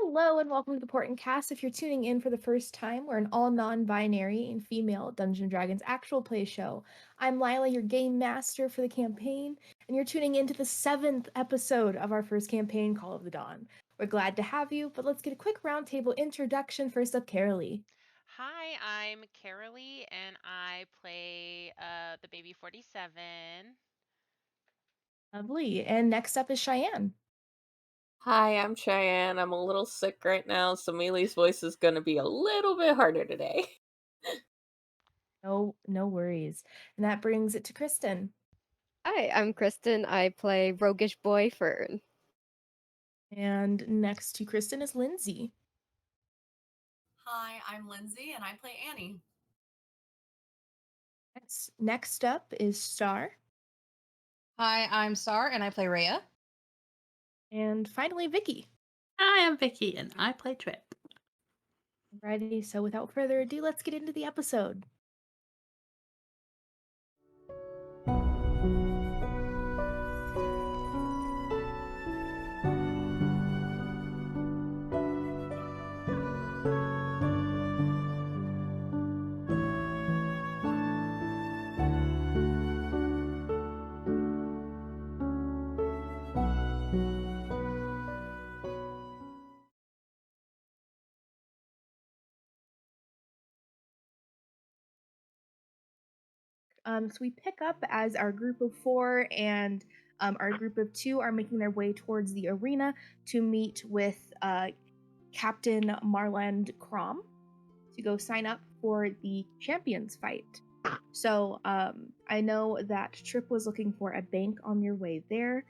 Hello and welcome to the Portent Kast. If you're tuning in for the first time, we're an all non-binary and female Dungeons & Dragons actual play show. I'm Lila, your game master for the campaign, and you're tuning in to the 7th episode of our first campaign, Call of the Dawn. We're glad to have you, but let's get a quick roundtable introduction. First up, Carolee. Hi, I'm Carolee, and I play the baby 47. Lovely. And next up is Cheyenne. Hi, I'm Cheyenne. I'm a little sick right now, so Mealy's voice is going to be a little bit harder today. No worries. And that brings it to Kristen. Hi, I'm Kristen. I play Roguish Boy Fern. And next to Kristen is Lindsay. Hi, I'm Lindsay, and I play Annie. Next up is Star. Hi, I'm Star, and I play Rhea. And finally, Vicky. Hi, I'm Vicky, and I play Trip. Alrighty, so without further ado, let's get into the episode. So we pick up as our group of 4 and our group of 2 are making their way towards the arena to meet with Captain Marland Crom to go sign up for the champions fight. So I know that Trip was looking for a bank on your way there.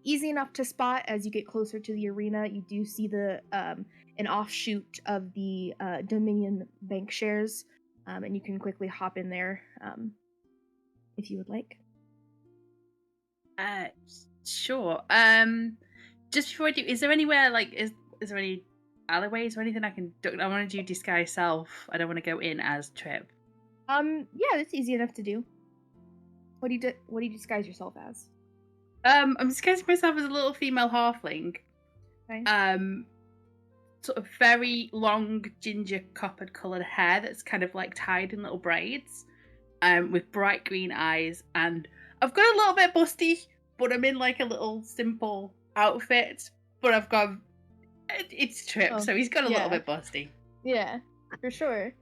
Easy enough to spot as you get closer to the arena. You do see the an offshoot of the Dominion bank shares. And you can quickly hop in there if you would like. Sure. Just before I do, is there anywhere is there any alleyways or anything I can do? I want to do disguise self. I don't want to go in as Trip. Yeah, that's easy enough to do. What do you disguise yourself as? I'm disguising myself as a little female halfling. Okay. Sort of very long ginger coppered coloured hair that's kind of like tied in little braids, with bright green eyes, and I've got a little bit busty, but I'm in like a little simple outfit, but I've got it's Trip, so he's got a little bit busty. Yeah, for sure.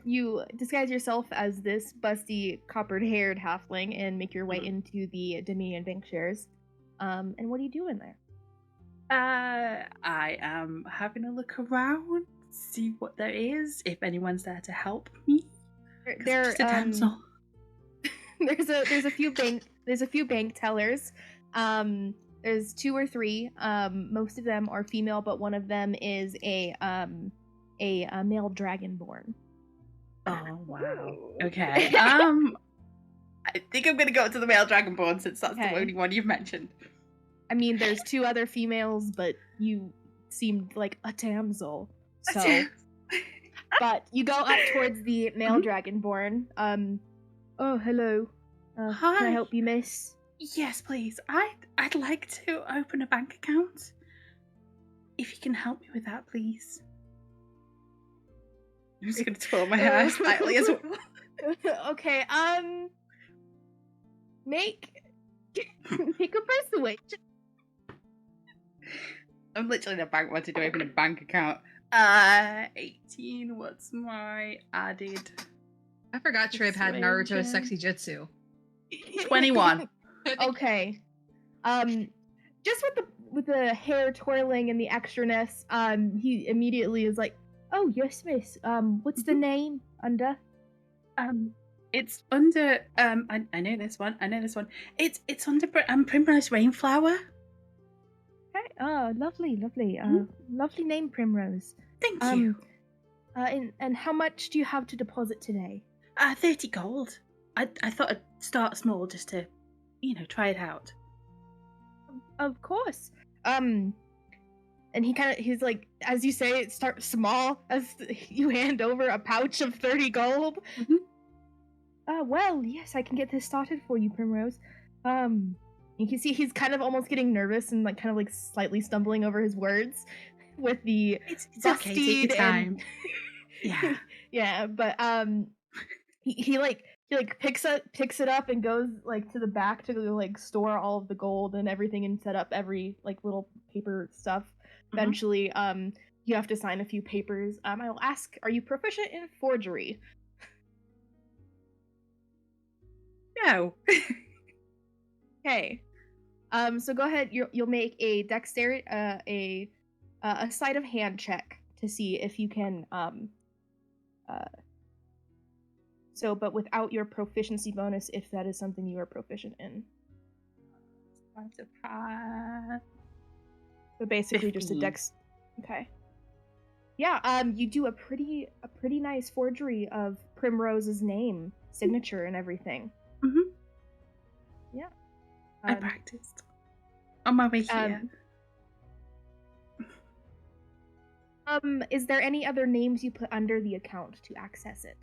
You disguise yourself as this busty coppered haired halfling and make your way into the Dominion bank shares. And what are you doing there? I am having a look around, see what there is, if anyone's there to help me. There, just a damsel. there's a few bank tellers. There's 2 or 3. Most of them are female, but one of them is a male dragonborn. Oh wow. Okay. I think I'm gonna go to the male dragonborn since that's the only one you've mentioned. I mean, there's 2 other females, but you seemed like a damsel. So, but you go up towards the male dragonborn. Oh, hello. Hi. Can I help you, miss? Yes, please. I'd like to open a bank account. If you can help me with that, please. I'm just gonna twirl my hair slightly as well. Okay. Make a persuasion. I'm literally the bank wanted to open a bank account. 18. What's my added? I forgot Trip had Naruto's sexy jutsu. 21. Okay. Just with the hair twirling and the extraness, he immediately is like, "Oh yes, miss. What's the name under?" It's under. I know this one. It's under Primrose Rainflower. Okay. Oh, lovely. Lovely name, Primrose. Thank you. And how much do you have to deposit today? 30 gold. I thought I'd start small just to, try it out. Of course. And he's like, as you say, it starts small as you hand over a pouch of 30 gold. Mm-hmm. Well, yes, I can get this started for you, Primrose. You can see he's kind of almost getting nervous and like kind of like slightly stumbling over his words with the It's okay. Take your Bustied time. and Yeah. yeah, but he picks it up and goes like to the back to like store all of the gold and everything and set up every like little paper stuff. Eventually, you have to sign a few papers. I will ask, are you proficient in forgery? No. Okay. So go ahead. You'll make a dexterity, a sleight of hand check to see if you can. So, but without your proficiency bonus, if that is something you are proficient in. So basically, 15. just a dex. Okay. Yeah. You do a pretty nice forgery of Primrose's name, signature, and everything. Mm-hmm. Yeah. I practiced on my way here. Is there any other names you put under the account to access it?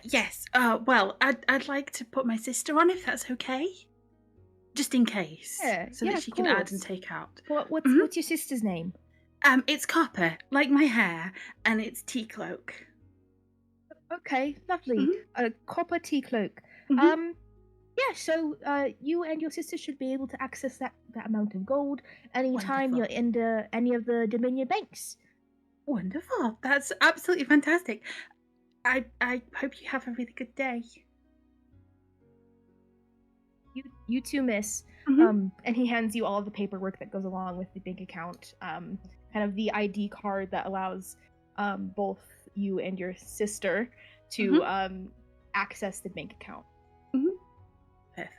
Yes. Well, I'd like to put my sister on if that's okay, just in case, so that she can add and take out. What's your sister's name? It's copper, like my hair, and it's tea cloak. Okay, lovely. A copper tea cloak. Yeah. So, you and your sister should be able to access that amount of gold anytime Wonderful. you're into any of the Dominion banks. Wonderful. That's absolutely fantastic. I hope you have a really good day. You too, miss. Mhm. And he hands you all of the paperwork that goes along with the bank account. Kind of the ID card that allows both you and your sister to access the bank account. Perfect.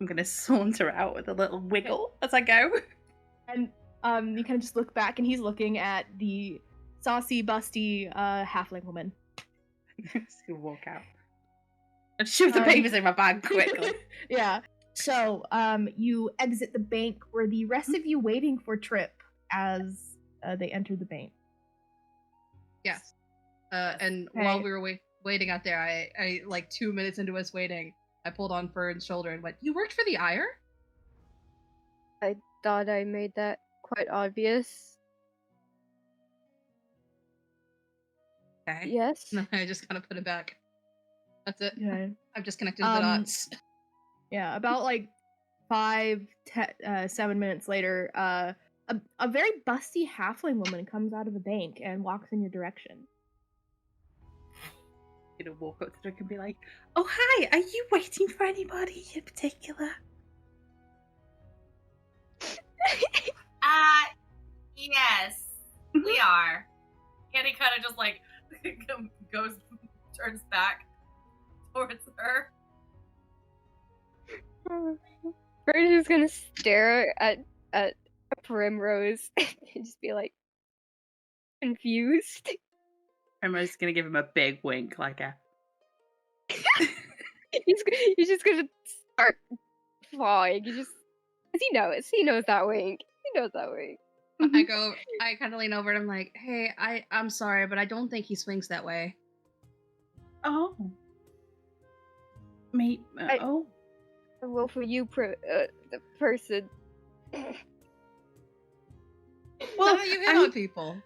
I'm gonna saunter out with a little wiggle as I go. And you kind of just look back, and he's looking at the saucy, busty halfling woman. Just gonna walk out and shove the papers in my bag quickly. Yeah. So you exit the bank, where the rest of you waiting for Trip as they enter the bank. Yes. And while we were waiting out there, I like 2 minutes into us waiting, I pulled on Fern's shoulder and went, "You worked for the Ire?" I thought I made that quite obvious. Okay. Yes. No, I just kind of put it back. That's it. Yeah. I've just connected the dots. Yeah. About like 7 minutes later, a very busty halfling woman comes out of the bank and walks in your direction. I'm gonna walk up to her and be like, "Oh hi, are you waiting for anybody in particular?" Yes, we are. Annie kind of just like turns back towards her. We're just gonna stare at Primrose and just be like confused. Primrose's gonna give him a big wink, like a. He's just gonna start flying. Because he knows that wink. He knows that wink. I kind of lean over and I'm like, "Hey, I'm sorry, but I don't think he swings that way." Oh. Me. Oh. Well, for you, the person. Well, how you hit on people?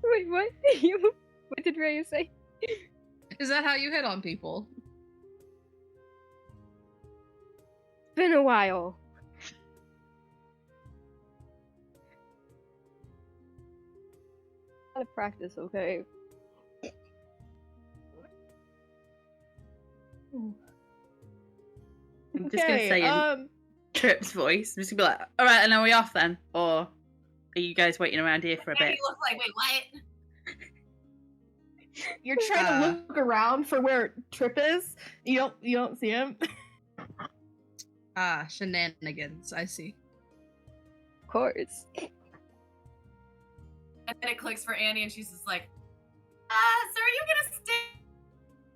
Wait, what? What did Raya say? Is that how you hit on people? It's been a while. Gotta practice, okay? I'm just gonna say in Trip's voice. I'm just gonna be like, "All right, and are we off then, or are you guys waiting around here for a bit?" You look like, wait, what? You're trying to look around for where Trip is. You don't see him. Shenanigans. I see. Of course. And then it clicks for Annie, and she's just like, so are you gonna stay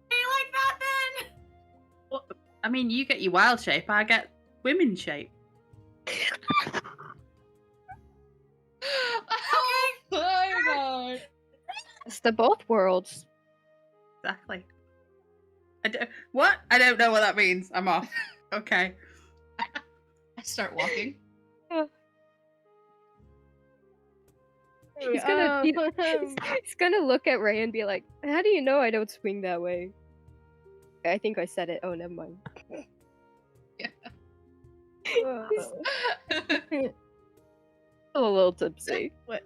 like that then? Well, I mean, you get your wild shape, I get women shape. Oh my god. It's the both worlds. Exactly. What? I don't know what that means. I'm off. Okay. I start walking. He's gonna he's gonna look at Ray and be like, "How do you know I don't swing that way?" I think I said it. Oh, never mind. A little tipsy. What?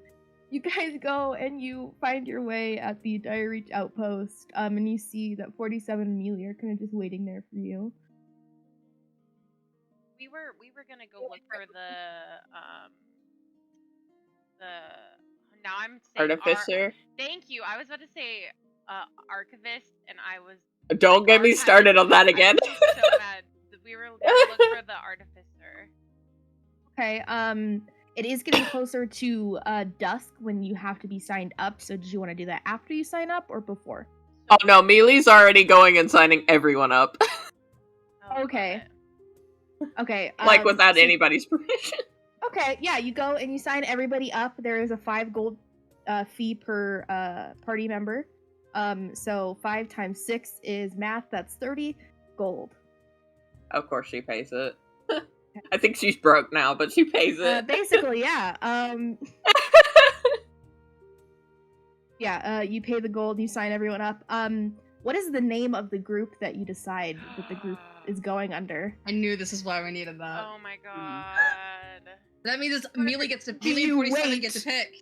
You guys go and you find your way at the Direreach outpost, and you see that 47 and Amelia are kind of just waiting there for you. We were gonna go look for the now I'm saying Artificer. Thank you. I was about to say archivist, and I was. Don't get me started on that again. I was so mad. We were gonna look for the artificer. Okay. It is getting closer to dusk when you have to be signed up. So, did you want to do that after you sign up or before? Oh no, Mealy's already going and signing everyone up. Okay. Okay. Like without anybody's permission. Okay, yeah, you go and you sign everybody up. There is a 5 gold fee per party member. So 5 times 6 is math. That's 30 gold. Of course she pays it. I think she's broke now, but she pays it. Basically, yeah. You pay the gold. You sign everyone up. What is the name of the group that you decide that the group is going under? I knew this is why we needed that. Oh my god. That means Mealy gets to Mealy and 47 get to pick.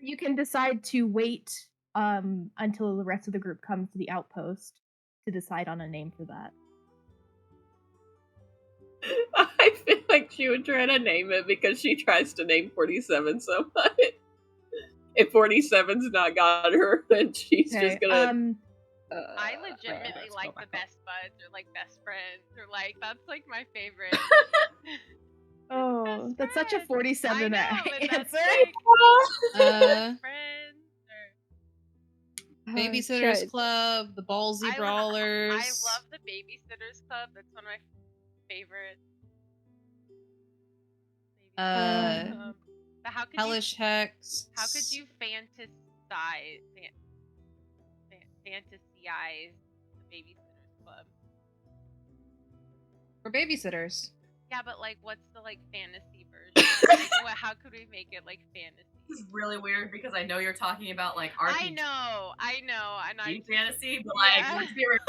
You can decide to wait until the rest of the group comes to the outpost to decide on a name for that. I feel like she would try to name it because she tries to name 47 so much. If 47's not got her, then she's just gonna... I legitimately like the best buds or like best friends or like that's like my favorite. Oh, that's such a 47 answer. Friends Babysitters Club, the Ballsy Brawlers. I love the Babysitters Club. That's one of my favorites. But how could Hellish Hex. How could you fantasize the Babysitters Club? For babysitters. Yeah, but like, what's the like fantasy version? Like, how could we make it like fantasy? This is really weird because I know you're talking about like RPG. I know, and I fantasy, but like, Yeah. let's be real.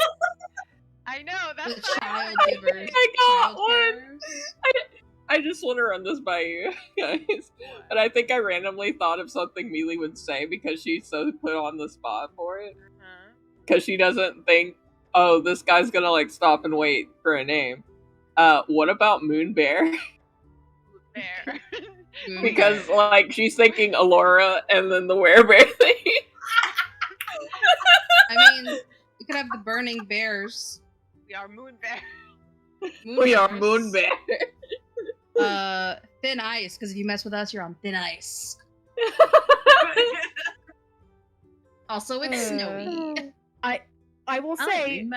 I know that's The why child givers. I got child one. carers. I just want to run this by you guys. But I think I randomly thought of something Mealy would say because she's so put on the spot for it. Because she doesn't think, oh, this guy's gonna like stop and wait for a name. What about Moon Bear? Bear. Because like she's thinking Alora and then the werebear thing. I mean, you could have the Burning Bears. We are Moon Bear. We are Moon Bear. Thin Ice, because if you mess with us, you're on thin ice. Also, it's snowy. I will say,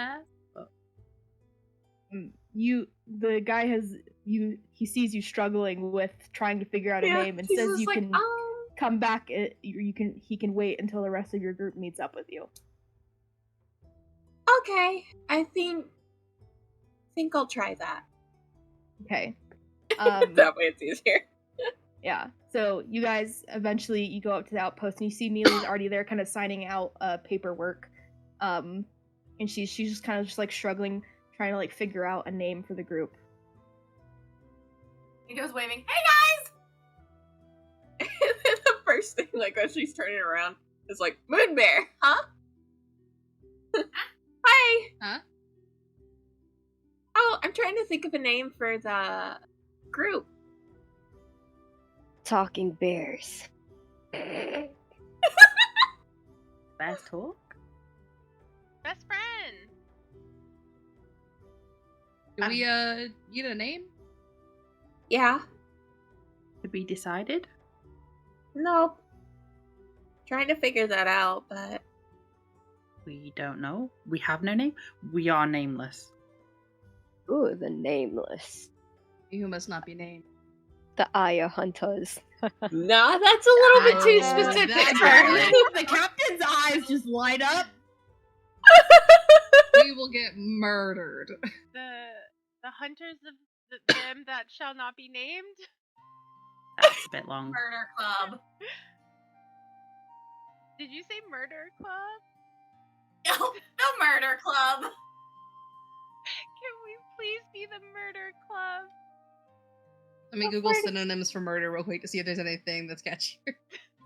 the guy he sees you struggling with trying to figure out a name and says you can come back. He can wait until the rest of your group meets up with you. Okay, I think I'll try that. Okay. That way it's easier. Yeah. So you guys eventually you go up to the outpost and you see Mealy's already there, kind of signing out paperwork. And she's just kind of just like struggling, trying to like figure out a name for the group. He goes waving, "Hey guys!" And then the first thing, like as she's turning around, is like, Moon Bear, huh? Hi. Huh? Oh, I'm trying to think of a name for the group. Talking bears. Best talk. Best friend. Do we need a name? Yeah. Did we decided? Nope. Trying to figure that out, but We don't know. We have no name. We are nameless. Ooh, the nameless. He who must not be named. The Aya Hunters. nah, that's a little bit too Oh, specific. that's for me. The captain's eyes just light up. we will get murdered. The hunters of them that shall not be named. That's a bit long. Murder Club. Did you say murder club? No, the Murder Club. Can we please be the murder club? Let me Google synonyms for murder real quick to see if there's anything that's catchier.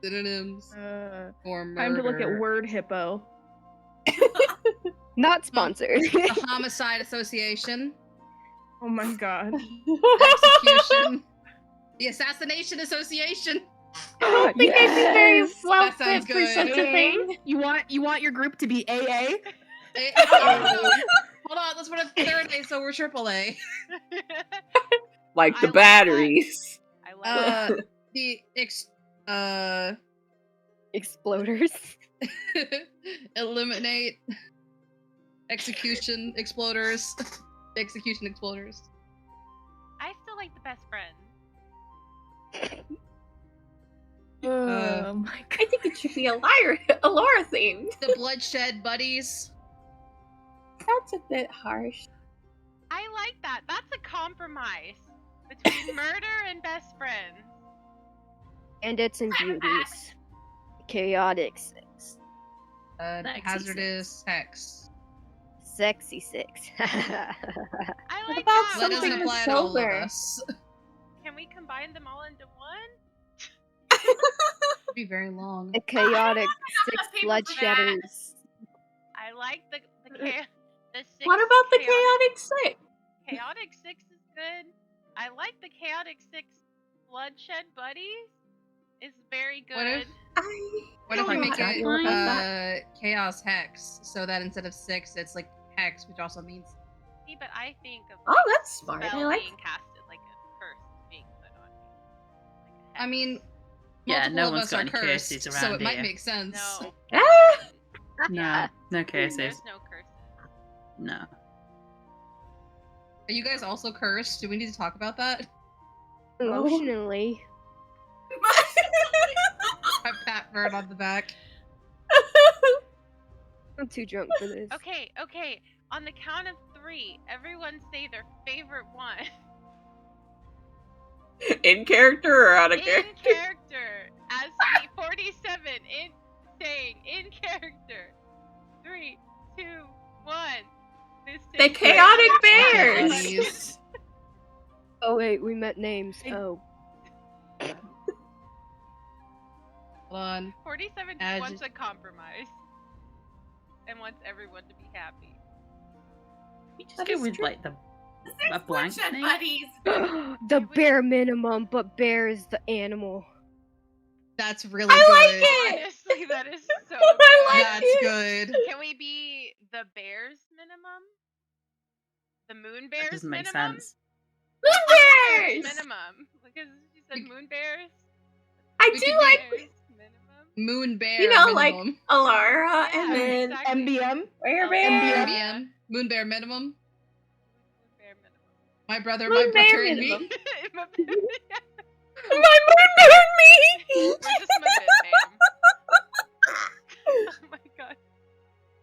Synonyms for murder. Time to look at word hippo. Not sponsored. The Homicide Association. Oh my god. Execution. The Assassination Association. I think I'd be very Yes! well That sounds fit for good. such a thing. You want your group to be AA? Hold on, let's put a third A so we're AAA. Like I the like batteries. I like The Exploders. eliminate execution exploders. Execution exploders. I still like the best friend. Oh my god. I think it should be a Laura theme. The bloodshed buddies. That's a bit harsh. I like that. That's a compromise between murder and best friends. And its and beauties. Chaotic six. Sexy Hazardous hex. Sexy six. I like about that. That doesn't Something apply to all of sober. us. Can we combine them all into one? It'd be very long. A chaotic six enough people for that. bloodshedders. I like the six. What about the chaotic six? Chaotic six is good. I like the chaotic six bloodshed buddies. It's very good. What if we make Got it you on that. chaos hex so that instead of six it's like hex, which also means See, but I think of Oh, like, that's smart. spell I like. being casted like a curse being put on you. Like a I mean Yeah, multiple no of one's us got are any cursed, curses so around it might here. make sense. no, Ah! No, no curses. there's no curses. No. Are you guys also cursed? Do we need to talk about that? Emotionally. I pat Vern on the back. I'm too drunk for this. Okay. On the count of 3, everyone say their favorite one. In character or out of In character? character, as the 47 in character. 3, 2, 1. The chaotic bears. Buddies. Oh wait, we met names. Oh. Hold on. 47 I wants just- a compromise and wants everyone to be happy. You just That go is with true. like a blank Bloodshed name. buddies. The bare minimum, but bear is the animal. That's really I good. like it. Honestly, that is so I good. like That's it. good. Can we be the bears minimum? The moon bears That doesn't make minimum? sense. Moon bears. Minimum. Because you said moon bears. I We do could like, Bears minimum. Moon bear. you know, like minimum. Alara Yeah, and then exactly. MBM? Were Oh, bear. MBM. Moon bear minimum. Moon bear minimum. My brother, Moon my bear brother, and minimum. me. My My moon bear and me. We're just my bam. Oh my god.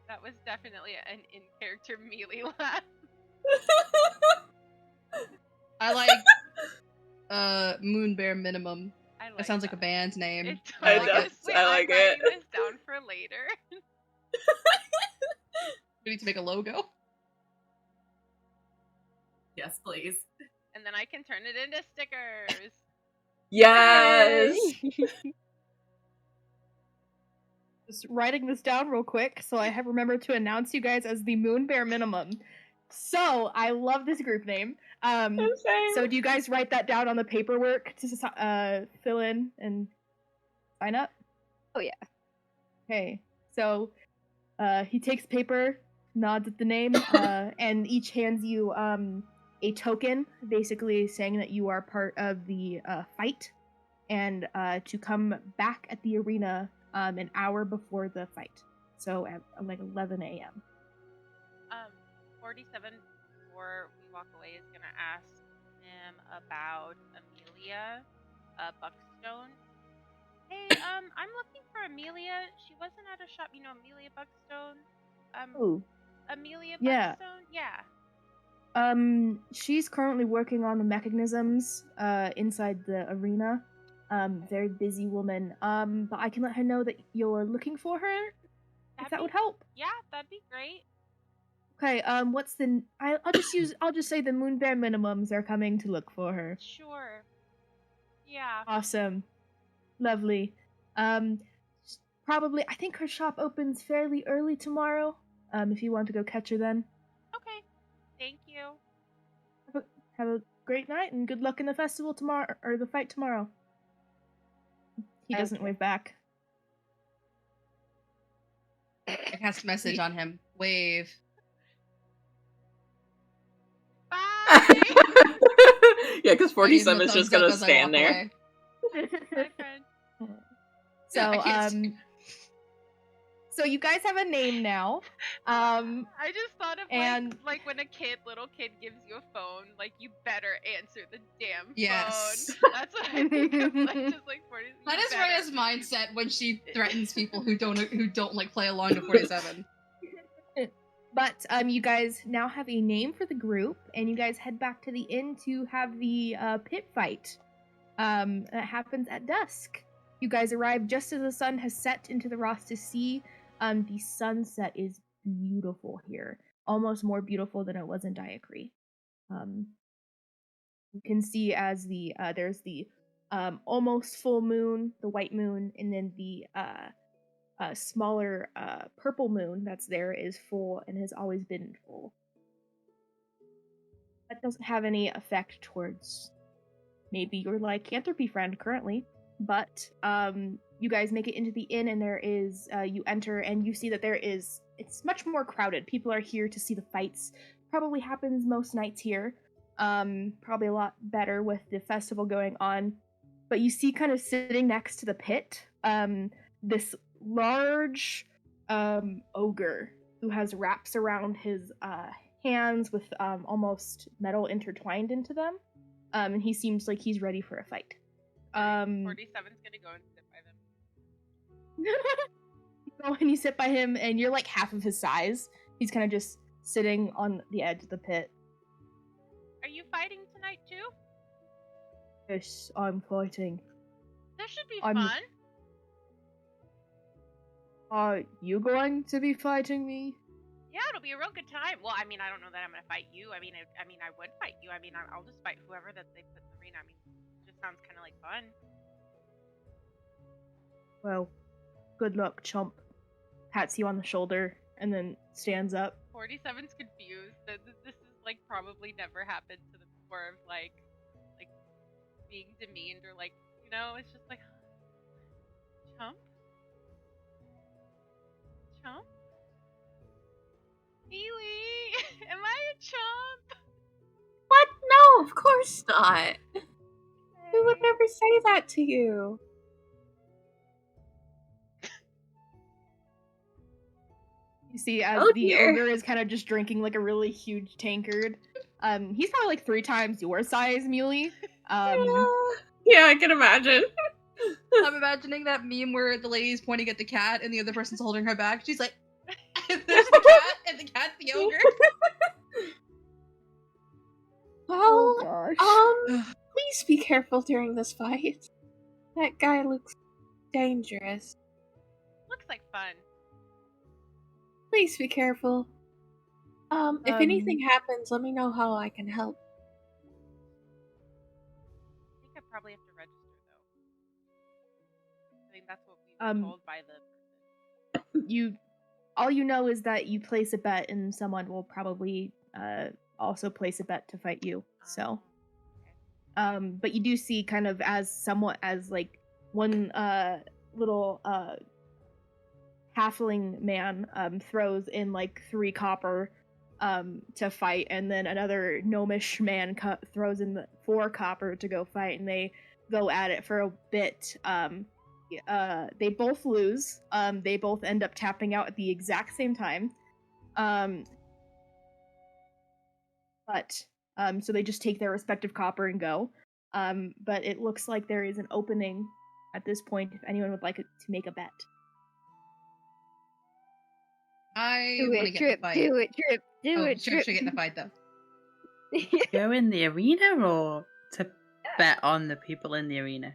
That was definitely an in-character melee laugh. I like Moon bear minimum. I like That sounds like a band's name. It I does. does. Wait, I like I'm it. writing this down for later. We need to make a logo. Yes, please. And then I can turn it into stickers. Yes. Just writing this down real quick so I have remembered to announce you guys as the Moon Bear Minimum. So I love this group name. So do you guys write that down on the paperwork to fill in and sign up? Oh, yeah. Okay. So he takes paper, nods at the name, and each hands you a token, basically saying that you are part of the fight, and to come back at the arena an hour before the fight. So at like 11 a.m. 47 before we walk away is gonna ask him about Amelia Buckstone. Hey, I'm looking for Amelia. She wasn't at a shop, Amelia Buckstone. Ooh. Amelia Yeah. Buckstone? Yeah. She's currently working on the mechanisms inside the arena. Very busy woman. But I can let her know that you're looking for her, if that would help. Yeah, that'd be great. Okay, what's the I'll just say the Moonbear minimums are coming to look for her. Sure. Yeah. Awesome. Lovely. Probably I think her shop opens fairly early tomorrow. If you want to go catch her then. Okay. Thank you. Have a great night and good luck in the festival tomorrow or the fight tomorrow. He doesn't wave back. I cast message on him. Wave. Bye. Yeah, because I give him 47 a is just thumbs up gonna as I stand walk there. away. Bye, friend. So, so you guys have a name now. I just thought of and- like when a little kid gives you a phone, like you better answer the damn Yes. phone. That's what I think of. Like, just like 40. That is Rhea's mindset when she threatens people who don't like play along to 47. But you guys now have a name for the group, and you guys head back to the inn to have the pit fight. That happens at dusk. You guys arrive just as the sun has set into the Rostus Sea. The sunset is beautiful here, almost more beautiful than it was in Diakree. You can see as the there's the almost full moon, the white moon, and then the smaller purple moon that's there is full and has always been full. That doesn't have any effect towards maybe your lycanthropy friend currently, but you guys make it into the inn and there is you enter and you see that it's much more crowded. People are here to see the fights. Probably happens most nights here. Probably a lot better with the festival going on. But you see kind of sitting next to the pit, this large ogre who has wraps around his hands with almost metal intertwined into them. And he seems like he's ready for a fight. 47's gonna go and sit by them. You go and you sit by him, and you're like half of his size. He's kind of just sitting on the edge of the pit. Are you fighting tonight too? Yes, I'm fighting. This should be I'm- fun. Are you going to be fighting me? Yeah, it'll be a real good time. Well, I mean, I don't know that I'm gonna fight you. I mean, I would fight you. I mean, I'll just fight whoever that they put in the arena. I mean, it just sounds kind of like fun. Well, good luck, chump. Pats you on the shoulder and then stands up. 47's confused. This is like probably never happened to them before. Of like being demeaned or like it's just like chump. Neely, am I a chump? What? No, of course not. We would never say that to you. You see, as the dear. ogre is kind of just drinking like a really huge tankard. He's probably like 3 times your size, Muley. Yeah, I can imagine. I'm imagining that meme where the lady's pointing at the cat and the other person's holding her back. She's like, there's the cat, and the cat's the ogre. Well, gosh. please be careful during this fight. That guy looks dangerous. Looks like fun. Please be careful. If anything happens, let me know how I can help. I think I probably have to register though. I think that's what we were told by the person. All you know is that you place a bet and someone will probably also place a bet to fight you. So, but you do see kind of as like one little halfling man throws in like 3 copper to fight, and then another gnomish man throws in the 4 copper to go fight, and they go at it for a bit. They both lose. They both end up tapping out at the exact same time. But so they just take their respective copper and go. But it looks like there is an opening at this point if anyone would like to make a bet. I Do want to it, get Trip. in the fight. Do it, Trip. Do Oh, it, Trip Trip. should get in the fight though. Go in the arena or to bet on the people in the arena?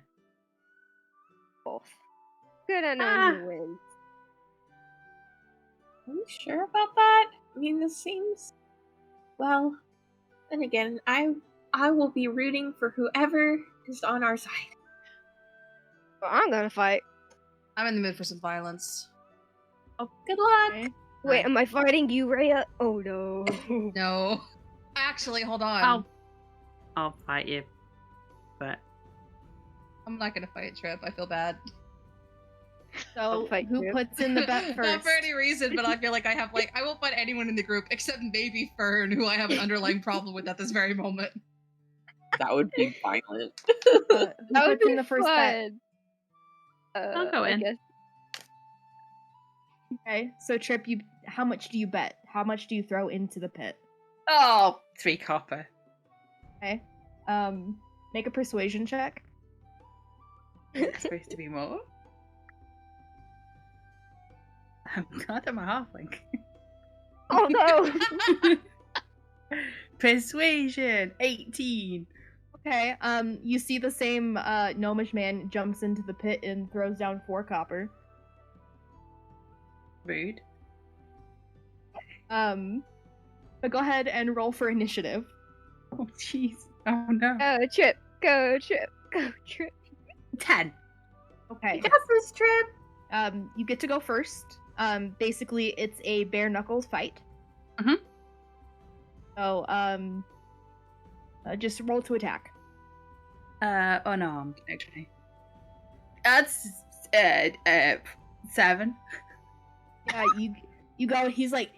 Both. Good on who wins. Are you sure about that? I mean, this seems... Well, then again, I will be rooting for whoever is on our side. Well, I'm gonna fight. I'm in the mood for some violence. Oh, good luck! Okay. Wait, am I fighting you, Rhea? Oh no. No. Actually, hold on. I'll fight you. But I'm not gonna fight Trip. I feel bad. So fight who Trip. puts in the bet first? Not for any reason, but I feel like I won't fight anyone in the group except maybe Fern, who I have an underlying problem with at this very moment. That would be violent. Who That would puts in be the first bet? fun. I'll go I in. guess. Okay, so Trip, how much do you bet? How much do you throw into the pit? Oh, 3 copper. Okay. Make a persuasion check. It's supposed to be more. I'm glad I'm a halfling. Oh no! Persuasion 18. Okay. You see the same gnomish man jumps into the pit and throws down 4 copper. Rude. But go ahead and roll for initiative. Oh jeez. Oh no. Go, Trip. Go, Trip. Go, Trip. 10. Okay. Got this, Trip! You get to go first. Basically, it's a bare knuckles fight. Mhm. So, just roll to attack. Unarmed, actually. That's 7. Yeah, you go. He's like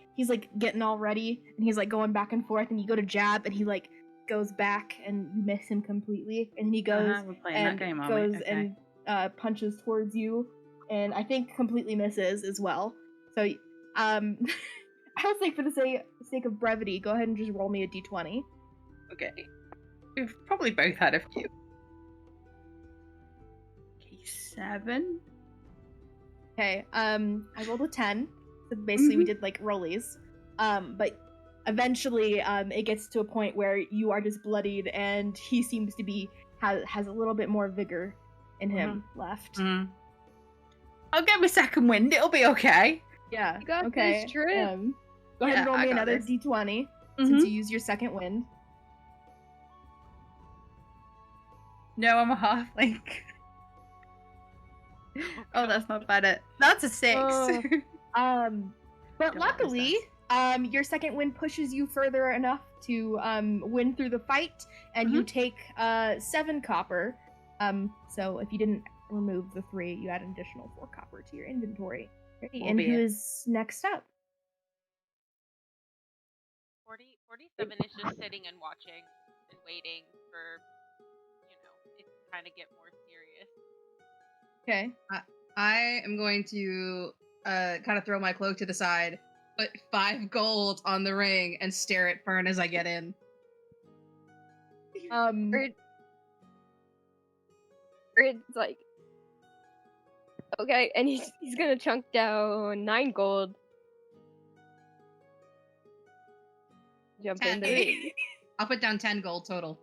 getting all ready, and he's like going back and forth, and you go to jab, and he like goes back, and you miss him completely, and he goes We're playing and that game, aren't we? goes Okay. and punches towards you, and I think completely misses as well. So, I would say for the sake of brevity, go ahead and just roll me a d20. Okay. We've probably both had a few. Okay, 7. Okay, I rolled a 10. So basically we did like rollies. But eventually it gets to a point where you are just bloodied and he seems to be has a little bit more vigor in him left. Mm. I'll get my second wind, it'll be okay. Yeah. You got okay. this, Trip. Go ahead Yeah, and roll I me got another this. d20 since you used your second wind. No, I'm a halfling. Oh, that's not bad. That's a 6. Oh. But Don't want luckily, your second wind pushes you further enough to win through the fight, and you take 7 copper. So if you didn't remove the 3, you add an additional 4 copper to your inventory. Ready? And Albeit. who's next up? 47 is just sitting and watching and waiting for, it to kind of get more serious. Okay. I am going to kind of throw my cloak to the side, put 5 gold on the ring, and stare at Fern as I get in. It's like, okay, and he's gonna chunk down 9 gold. Jump in the 10. ring. I'll put down 10 gold total.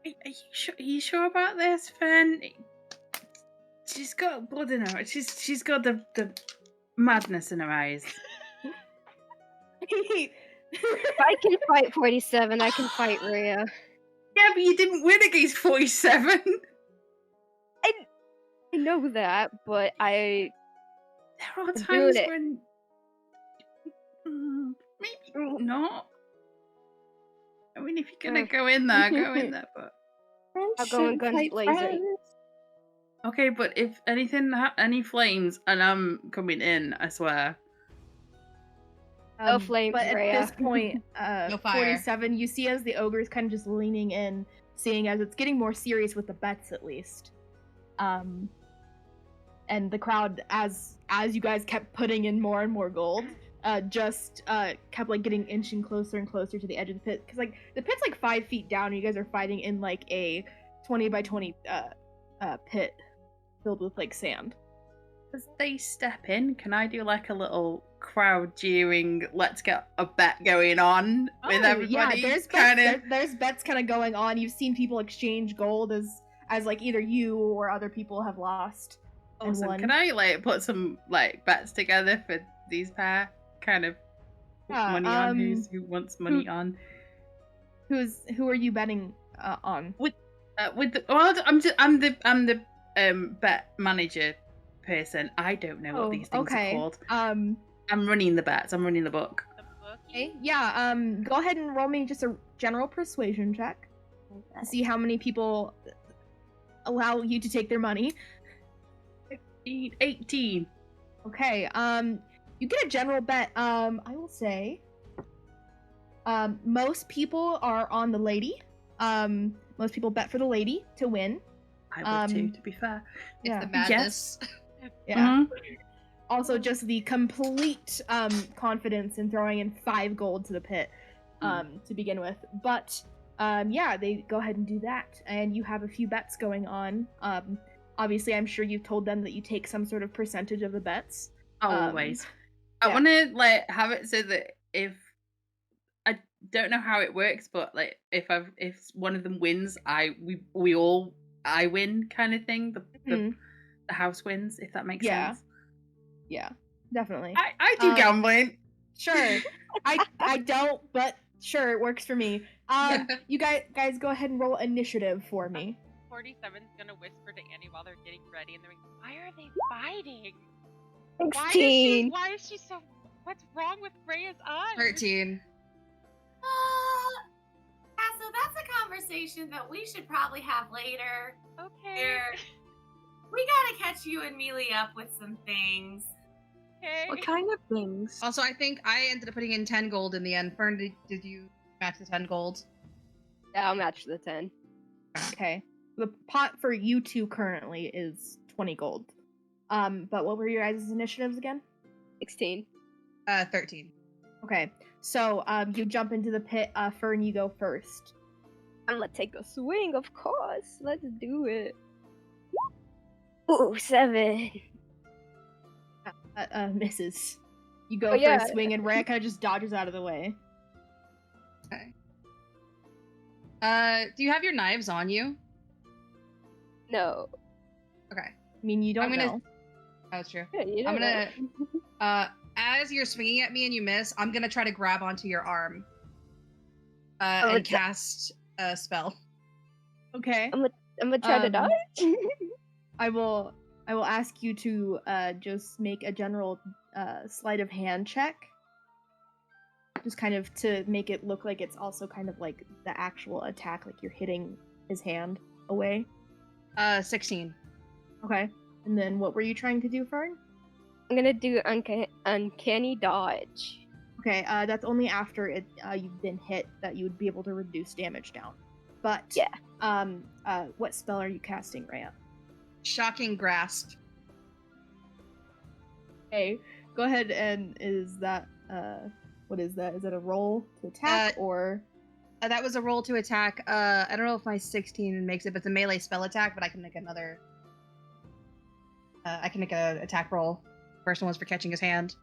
Are you sure about this, Fern? She's got blood in her. She's got the madness in her eyes. If I can fight 47, I can fight Rhea. Yeah, but you didn't win against 47. I know that, but There are I'm doing times it. when maybe not. I mean, if you're gonna go in there, go in there. But I'll go in guns blazing. okay, but if anything, any flames, and I'm coming in, I swear. No flames, But at Rhea. this point, No fire. 47, you see as the ogre is kind of just leaning in, seeing as it's getting more serious with the bets at least. And the crowd, as you guys kept putting in more and more gold, just kept like getting inching closer and closer to the edge of the pit, because like the pit's like 5 feet down, and you guys are fighting in like a 20 by 20 pit filled with like sand. As they step in, can I do like a little crowd jeering, let's get a bet going on with everybody? Yeah, there's bets kind of going on. You've seen people exchange gold as like either you or other people have lost. Awesome. Can I like put some like bets together for these pair? Kind of money on who wants money on? Who are you betting on? I'm the bet manager person. I don't know what these things are called. I'm running the bets. I'm running the book. Okay. Yeah. Go ahead and roll me just a general persuasion check to see how many people allow you to take their money. 18. Okay. You get a general bet. I will say. Most people are on the lady. Most people bet for the lady to win. I would too, to be fair. It's the madness. Yes. Yeah. Also, just the complete confidence in throwing in 5 gold to the pit to begin with. But yeah, they go ahead and do that, and you have a few bets going on. Obviously, I'm sure you've told them that you take some sort of percentage of the bets. Always. I want to like have it so that if I don't know how it works, but like if one of them wins, I win kind of thing. The house wins, if that makes sense. Yeah, definitely. I do gambling. Sure. I don't, but sure, it works for me. You guys go ahead and roll initiative for me. 47's gonna whisper to Annie while they're getting ready, and they're like, "Why are they fighting? 16. Why is she so? What's wrong with Rhea's eyes?" 13. Yeah, so that's a conversation that we should probably have later. Okay. We gotta catch you and Mealy up with some things. Okay. What kind of things? Also, I think I ended up putting in 10 gold in the end. Fern, did you match the 10 gold? Yeah, I'll match the 10. Okay. The pot for you two currently is 20 gold. But what were your guys' initiatives again? 16. 13. Okay. So, you jump into the pit. Fern, you go first. I'm gonna take a swing, of course. Let's do it. Ooh, 7. Misses. You go for a swing, and Rhea kind of just dodges out of the way. Okay. Do you have your knives on you? No. Okay. I mean, you don't know. Oh, that's true. Yeah, you I'm don't gonna, as you're swinging at me and you miss, I'm gonna try to grab onto your arm. And cast a spell. Okay. I'm gonna try to dodge. I will ask you to just make a general sleight of hand check. Just kind of to make it look like it's also kind of like the actual attack, like you're hitting his hand away. 16. Okay. And then what were you trying to do, Fern? I'm gonna do uncanny dodge. Okay, that's only after you've been hit that you would be able to reduce damage down. But yeah. What spell are you casting, Rhea? Shocking Grasp. Okay, go ahead and is that what is that? Is it a roll to attack or? That was a roll to attack. I don't know if my 16 makes it, but it's a melee spell attack. But I can make another. I can make an attack roll. First one's for catching his hand.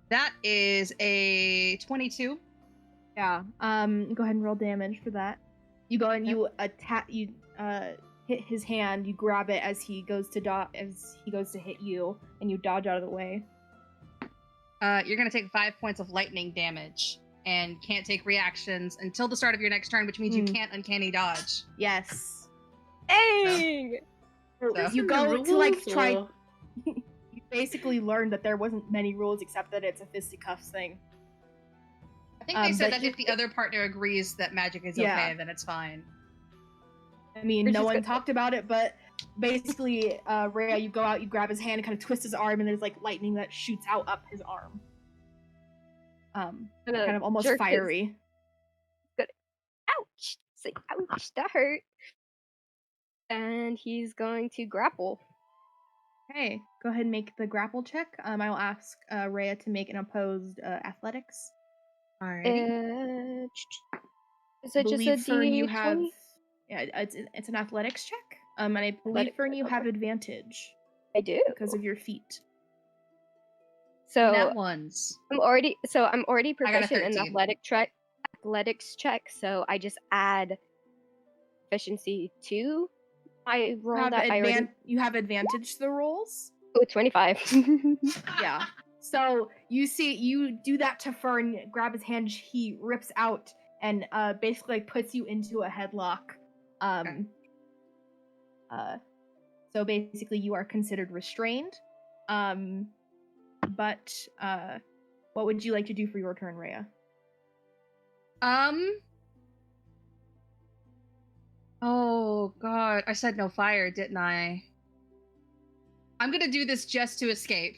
That is a 22. Yeah. Go ahead and roll damage for that. You go and you attack. You hit his hand. You grab it as he goes to hit you, and you dodge out of the way. You're gonna take 5 points of lightning damage, and can't take reactions until the start of your next turn, which means you can't uncanny dodge. Yes. Dang! So you go to like try. You basically learned that there wasn't many rules except that it's a fisticuffs thing. I think they said that if the other partner agrees that magic is okay, then it's fine. I mean, no one talked about it, but basically, Rhea, you go out, you grab his hand, and kind of twist his arm, and there's like lightning that shoots out up his arm. Kind of almost fiery. Good. Ouch! Say, ouch! That hurt. And he's going to grapple. Okay, go ahead and make the grapple check. I will ask Rhea to make an opposed athletics. Alrighty. Is it just a Fern, you D20? have it's an athletics check. And I believe Fern, you have advantage. I do. because of your feet. So Nat ones. I'm already I got a proficient in 13. athletics check, so I just add proficiency to my roll that I already. You have advantage to the rolls. Oh, 25. Yeah. So you do that to Fern, grab his hand, he rips out and basically puts you into a headlock. So basically you are considered restrained. But what would you like to do for your turn, Rhea? Oh god, I said no fire, didn't I? I'm gonna do this just to escape.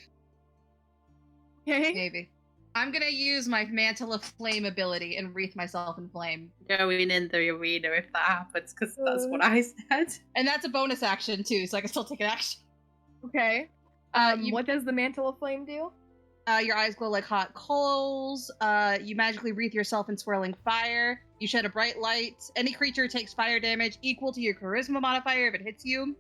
Okay. Maybe. I'm gonna use my Mantle of Flame ability and wreath myself in flame. Going in the arena if that happens, because that's what I said. And that's a bonus action too, so I can still take an action. Okay. What does the Mantle of Flame do? Your eyes glow like hot coals. You magically wreath yourself in swirling fire. You shed a bright light. Any creature takes fire damage equal to your charisma modifier if it hits you.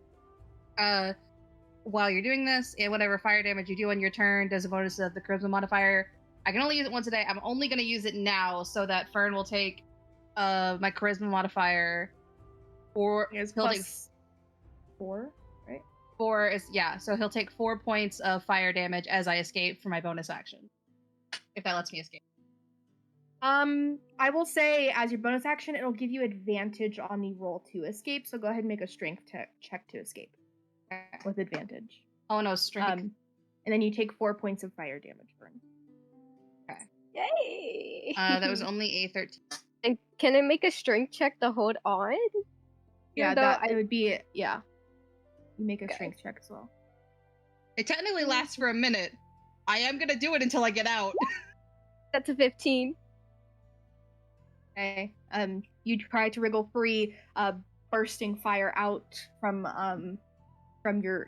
While you're doing this, and whatever fire damage you do on your turn does a bonus of the charisma modifier. I can only use it once a day. I'm only going to use it now so that Fern will take my charisma modifier. Or It's he'll take plus 4, right? 4 is, yeah, so he'll take 4 points of fire damage as I escape for my bonus action. If that lets me escape. I will say as your bonus action, it'll give you advantage on the roll to escape. So go ahead and make a strength check to escape with advantage. Oh no, strength. And then you take 4 points of fire damage burn. Okay. Yay! That was only a 13. And can I make a strength check to hold on? Yeah, Even though it would be You make a Okay. strength check as well. It technically lasts for a minute. I am gonna do it until I get out. That's a 15. Okay. You try to wriggle free, bursting fire out from your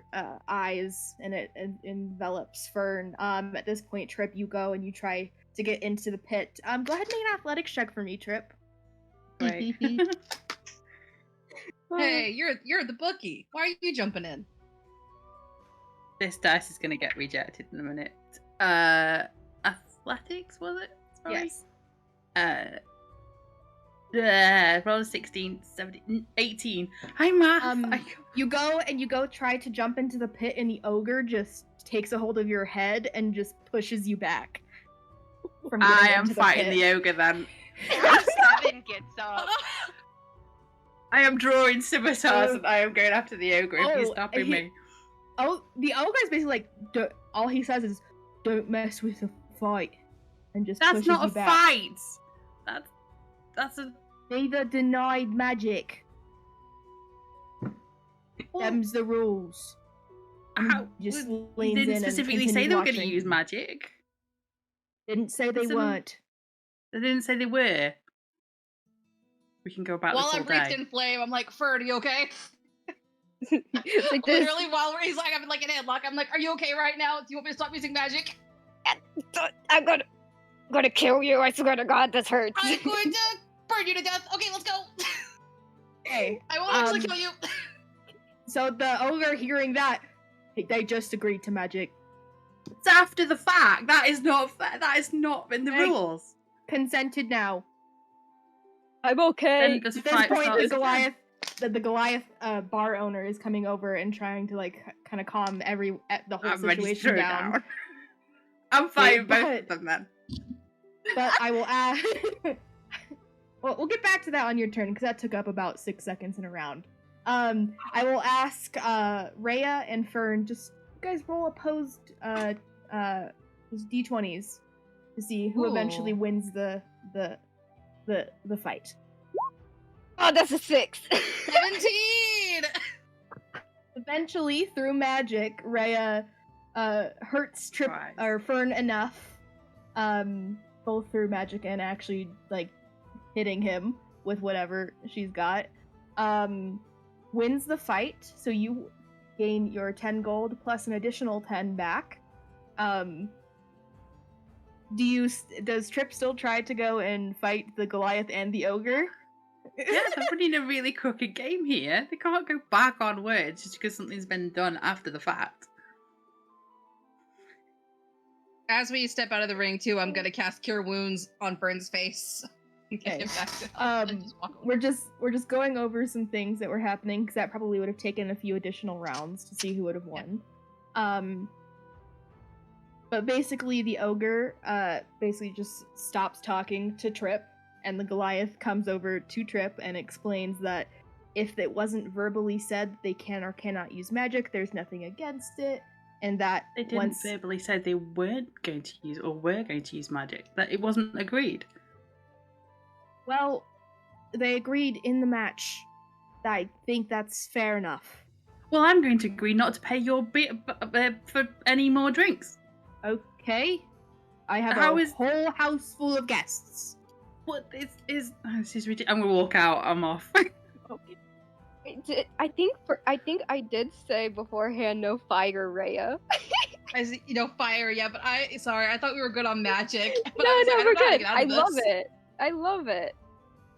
eyes, and it envelops Fern. At this point, Trip, you go and you try to get into the pit. Go ahead and make an athletics check for me, Trip. Right. Hey, you're the bookie. Why are you jumping in? This dice is going to get rejected in a minute. Athletics, was it? Sorry. Yes. Roll a 16, 17, 18. Hi, math. You go try to jump into the pit, and the ogre just takes a hold of your head and just pushes you back. From getting I am into the fighting pit. the ogre then. 7 gets up. I am drawing scimitars and I am going after the ogre if he's stopping me. Oh, the ogre is basically like, all he says is, "Don't mess with the fight," and just That's pushes not you a back. fight. That's a. Neither denied magic. Them's the rules. How? Just You leans in didn't and specifically say continues they were going to watching. use magic. Didn't say they Listen. weren't. They didn't say they were. We can go about While this all I'm wreathed day. in flame, I'm like, Fern, you okay? Like this. Literally, while he's like, I'm like in headlock. I'm like, are you okay right now? Do you want me to stop using magic? I'm gonna kill you. I swear to God, this hurts. I'm going to burn you to death. Okay, let's go. Hey, I won't actually kill you. so the ogre hearing that, they just agreed to magic. It's after the fact. That is not fair. That is not in the Hey. rules. Consented now. I'm okay. Then this At this fight point, starts the again. Goliath bar owner is coming over and trying to like kind of calm the whole I'm ready to situation throw down. I'm fighting both but- of them then. But I will add. Well, we'll get back to that on your turn because that took up about 6 seconds in a round. I will ask Rhea and Fern, just you guys roll opposed d20s to see who eventually Ooh. wins the fight. Oh, that's a 6. 17. Eventually, through magic, Rhea hurts Christ. Fern enough, both through magic and actually like hitting him with whatever she's got. Wins the fight, so you gain your 10 gold plus an additional 10 back. Does Trip still try to go and fight the Goliath and the ogre? Yeah, they're running a really crooked game here. They can't go back on words just because something's been done after the fact. As we step out of the ring, too, I'm gonna cast Cure Wounds on Fern's face. Okay. Just walk over. We're just going over some things that were happening because that probably would have taken a few additional rounds to see who would have won. But basically the ogre basically just stops talking to Trip, and the Goliath comes over to Trip and explains that if it wasn't verbally said they can or cannot use magic, there's nothing against it, and that They didn't verbally say they weren't going to use or were going to use magic. That it wasn't agreed. Well, they agreed in the match. I think that's fair enough. Well, I'm going to agree not to pay your for any more drinks. Okay. I have How a is- whole house full of guests. What this is ridiculous. I'm gonna walk out. I'm off. I think I did say beforehand no fire, Rhea. Fire, yeah, but I thought we were good on magic. But No, I was like, I we're don't know how to good. get out I of love this. it. I love it.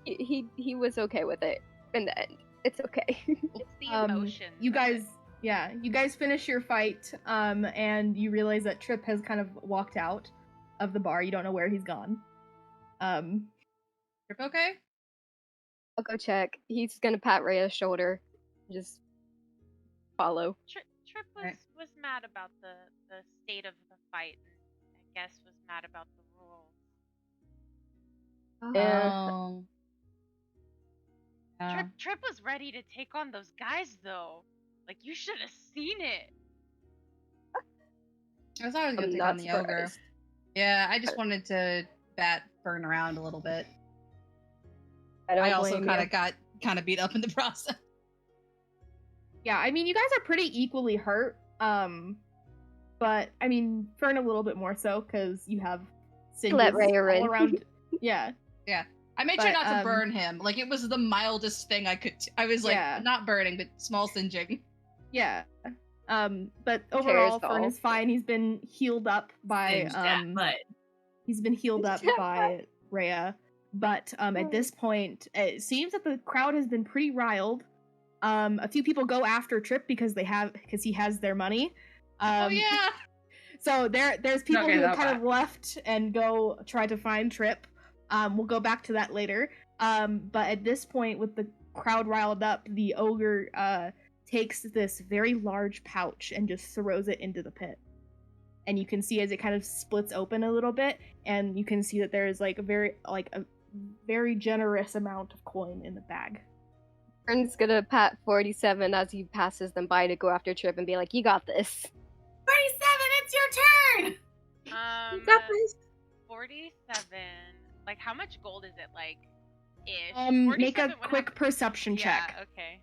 He was okay with it in the end. It's okay. It's the emotion. You guys finish your fight, and you realize that Trip has kind of walked out of the bar. You don't know where he's gone. Trip okay? I'll go check. He's gonna pat Rhea's shoulder. Just follow. Trip was, Right. was mad about the state of the fight, and I guess was mad about the rules. Oh. Trip was ready to take on those guys, though. Like, you should have seen it. I thought I was gonna I'm take not on the ogre. surprised. Yeah, I just wanted to bat Fern around a little bit. I don't I also blame kind you. of got beat up in the process. Yeah, I mean, you guys are pretty equally hurt. But I mean, Fern a little bit more so because you have singes Let Rhea all in. around. Yeah. I made sure But, not to burn him. Like, it was the mildest thing I could. I was like, Yeah. not burning, but small singeing. Yeah. But overall, Cares, Fern doll. is fine. He's been healed up by Singed that butt. he's been healed up Yeah. by Rhea. But at this point, it seems that the crowd has been pretty riled. A few people go after Trip because he has their money. Oh yeah. So there's people Okay, who that kind bad. of left and go try to find Trip. We'll go back to that later. But at this point, with the crowd riled up, the ogre takes this very large pouch and just throws it into the pit. And you can see as it kind of splits open a little bit, and you can see that there is a very generous amount of coin in the bag. Fern's gonna pat 47 as he passes them by to go after Trip and be like, "You got this." 47, it's your turn! Got this. 47. Like, how much gold is it, like, ish? Make a 47 would quick have- perception check. Yeah, okay.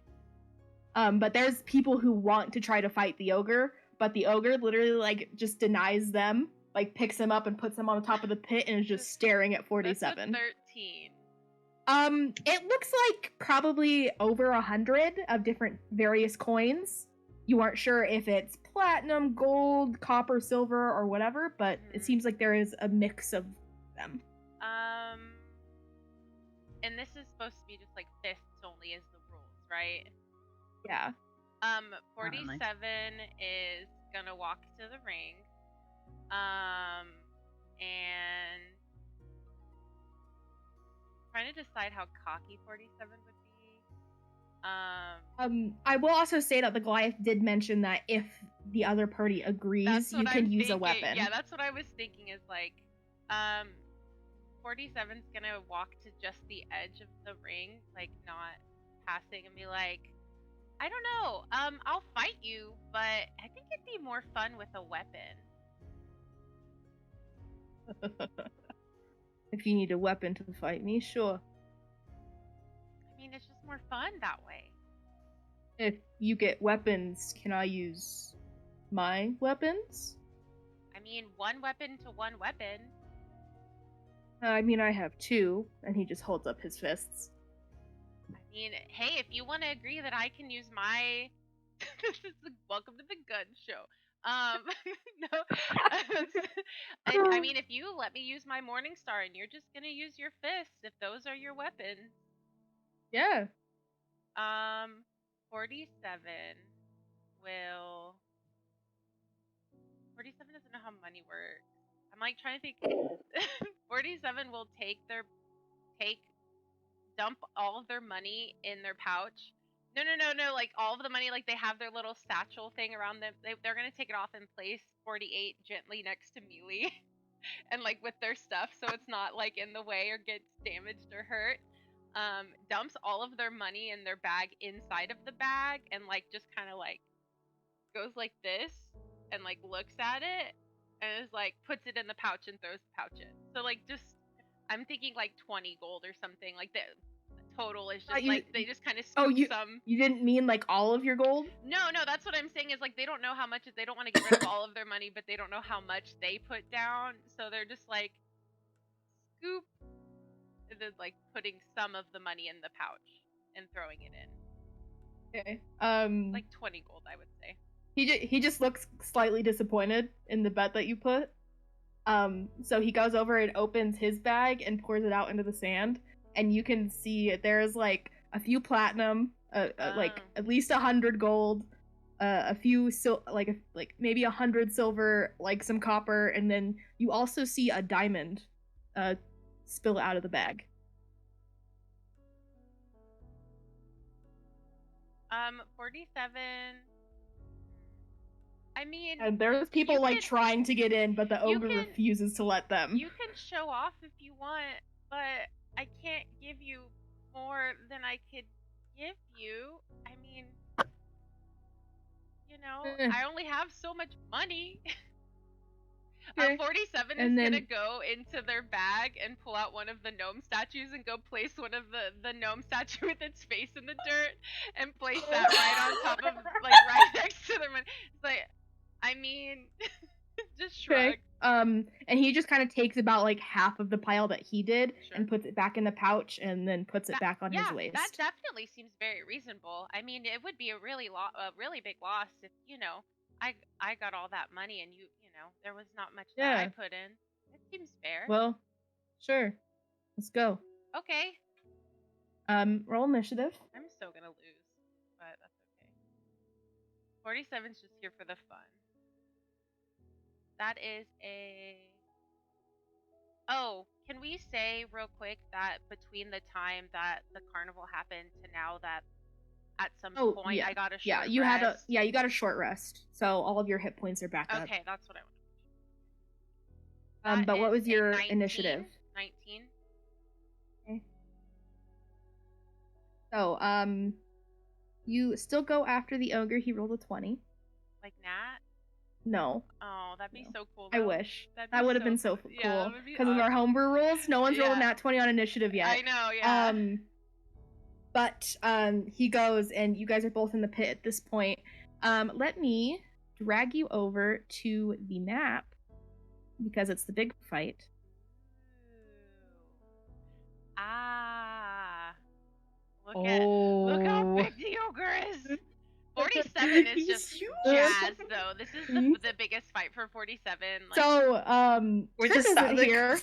But there's people who want to try to fight the ogre, but the ogre literally just denies them, picks them up and puts them on the top of the pit and is just staring at That's a 47. 13. It looks like probably over 100 of different various coins. You aren't sure if it's platinum, gold, copper, silver, or whatever, but it seems like there is a mix of them. And this is supposed to be just like fists only is the rules, right? Yeah. 47 is gonna walk to the ring. And trying to decide how cocky 47 would be. I will also say that the Goliath did mention that if the other party agrees, That's you what can I'm use a thinking. weapon. Yeah, that's what I was thinking is 47's gonna walk to just the edge of the ring, not passing, and be like, I don't know, I'll fight you, but I think it'd be more fun with a weapon. If you need a weapon to fight me, sure. I mean, it's just more fun that way. If you get weapons, can I use my weapons? I mean, one weapon to one weapon. I mean, I have two, and he just holds up his fists. I mean, hey, if you want to agree that I can use my... This is welcome to the gun show. No. I mean, if you let me use my Morning Star and you're just gonna use your fists, if those are your weapons. Yeah. 47 will... 47 doesn't know how money works. I'm like trying to think. 47 will dump all of their money in their pouch. No. Like all of the money, like they have their little satchel thing around them. They're gonna take it off and place 48 gently next to Mealy, and like with their stuff, so it's not like in the way or gets damaged or hurt. Dumps all of their money in their bag inside of the bag, and like just kind of like goes like this, and like looks at it, and is like puts it in the pouch and throws the pouch in. So like just I'm thinking like 20 gold or something. Like the total is just like they just kind of scoop some. You didn't mean like all of your gold? No, that's what I'm saying is like they don't know how much. They don't want to get rid of all of their money, but they don't know how much they put down. So they're just like scoop, and then like putting some of the money in the pouch and throwing it in. Okay. Like 20 gold, I would say. He just looks slightly disappointed in the bet that you put. So he goes over and opens his bag and pours it out into the sand, and you can see there's like a few platinum, like at least 100 gold, a few like maybe 100 silver, like some copper, and then you also see a diamond spill out of the bag. 47. I mean, and there's people like trying to get in, but the ogre refuses to let them. You can show off if you want, but I can't give you more than I could give you. I mean, you know, I only have so much money. 47 is gonna go into their bag and pull out one of the gnome statues and go place one of the gnome statue with its face in the dirt and place that right on top of, like, right next to their money. It's like, I mean, just shrug. Okay. And he just kind of takes about like half of the pile that he did and puts it back in the pouch and then puts it back on his waist. That definitely seems very reasonable. I mean, it would be a really big loss if, you know, I got all that money and you know, there was not much that I put in. It seems fair. Well, sure. Let's go. Okay. Roll initiative. I'm still gonna lose, but that's okay. 47's just here for the fun. That is a... Oh, can we say real quick that between the time that the carnival happened to now that at some point I got a short rest? You got a short rest. So all of your hit points are back up. Okay, that's what I wanted. But what was your initiative? 19. Okay. So, you still go after the ogre. He rolled a 20. Like Nat? No. Oh, that'd be so cool, though. I wish. That would have been so cool. Yeah, because of our homebrew rules, no one's rolled a nat 20 on initiative yet. I know, yeah. But he goes, and you guys are both in the pit at this point. Let me drag you over to the map, because it's the big fight. Look how big the ogre is. 47 is just jazz, though. This is the biggest fight for 47. Like... So, Trip isn't here.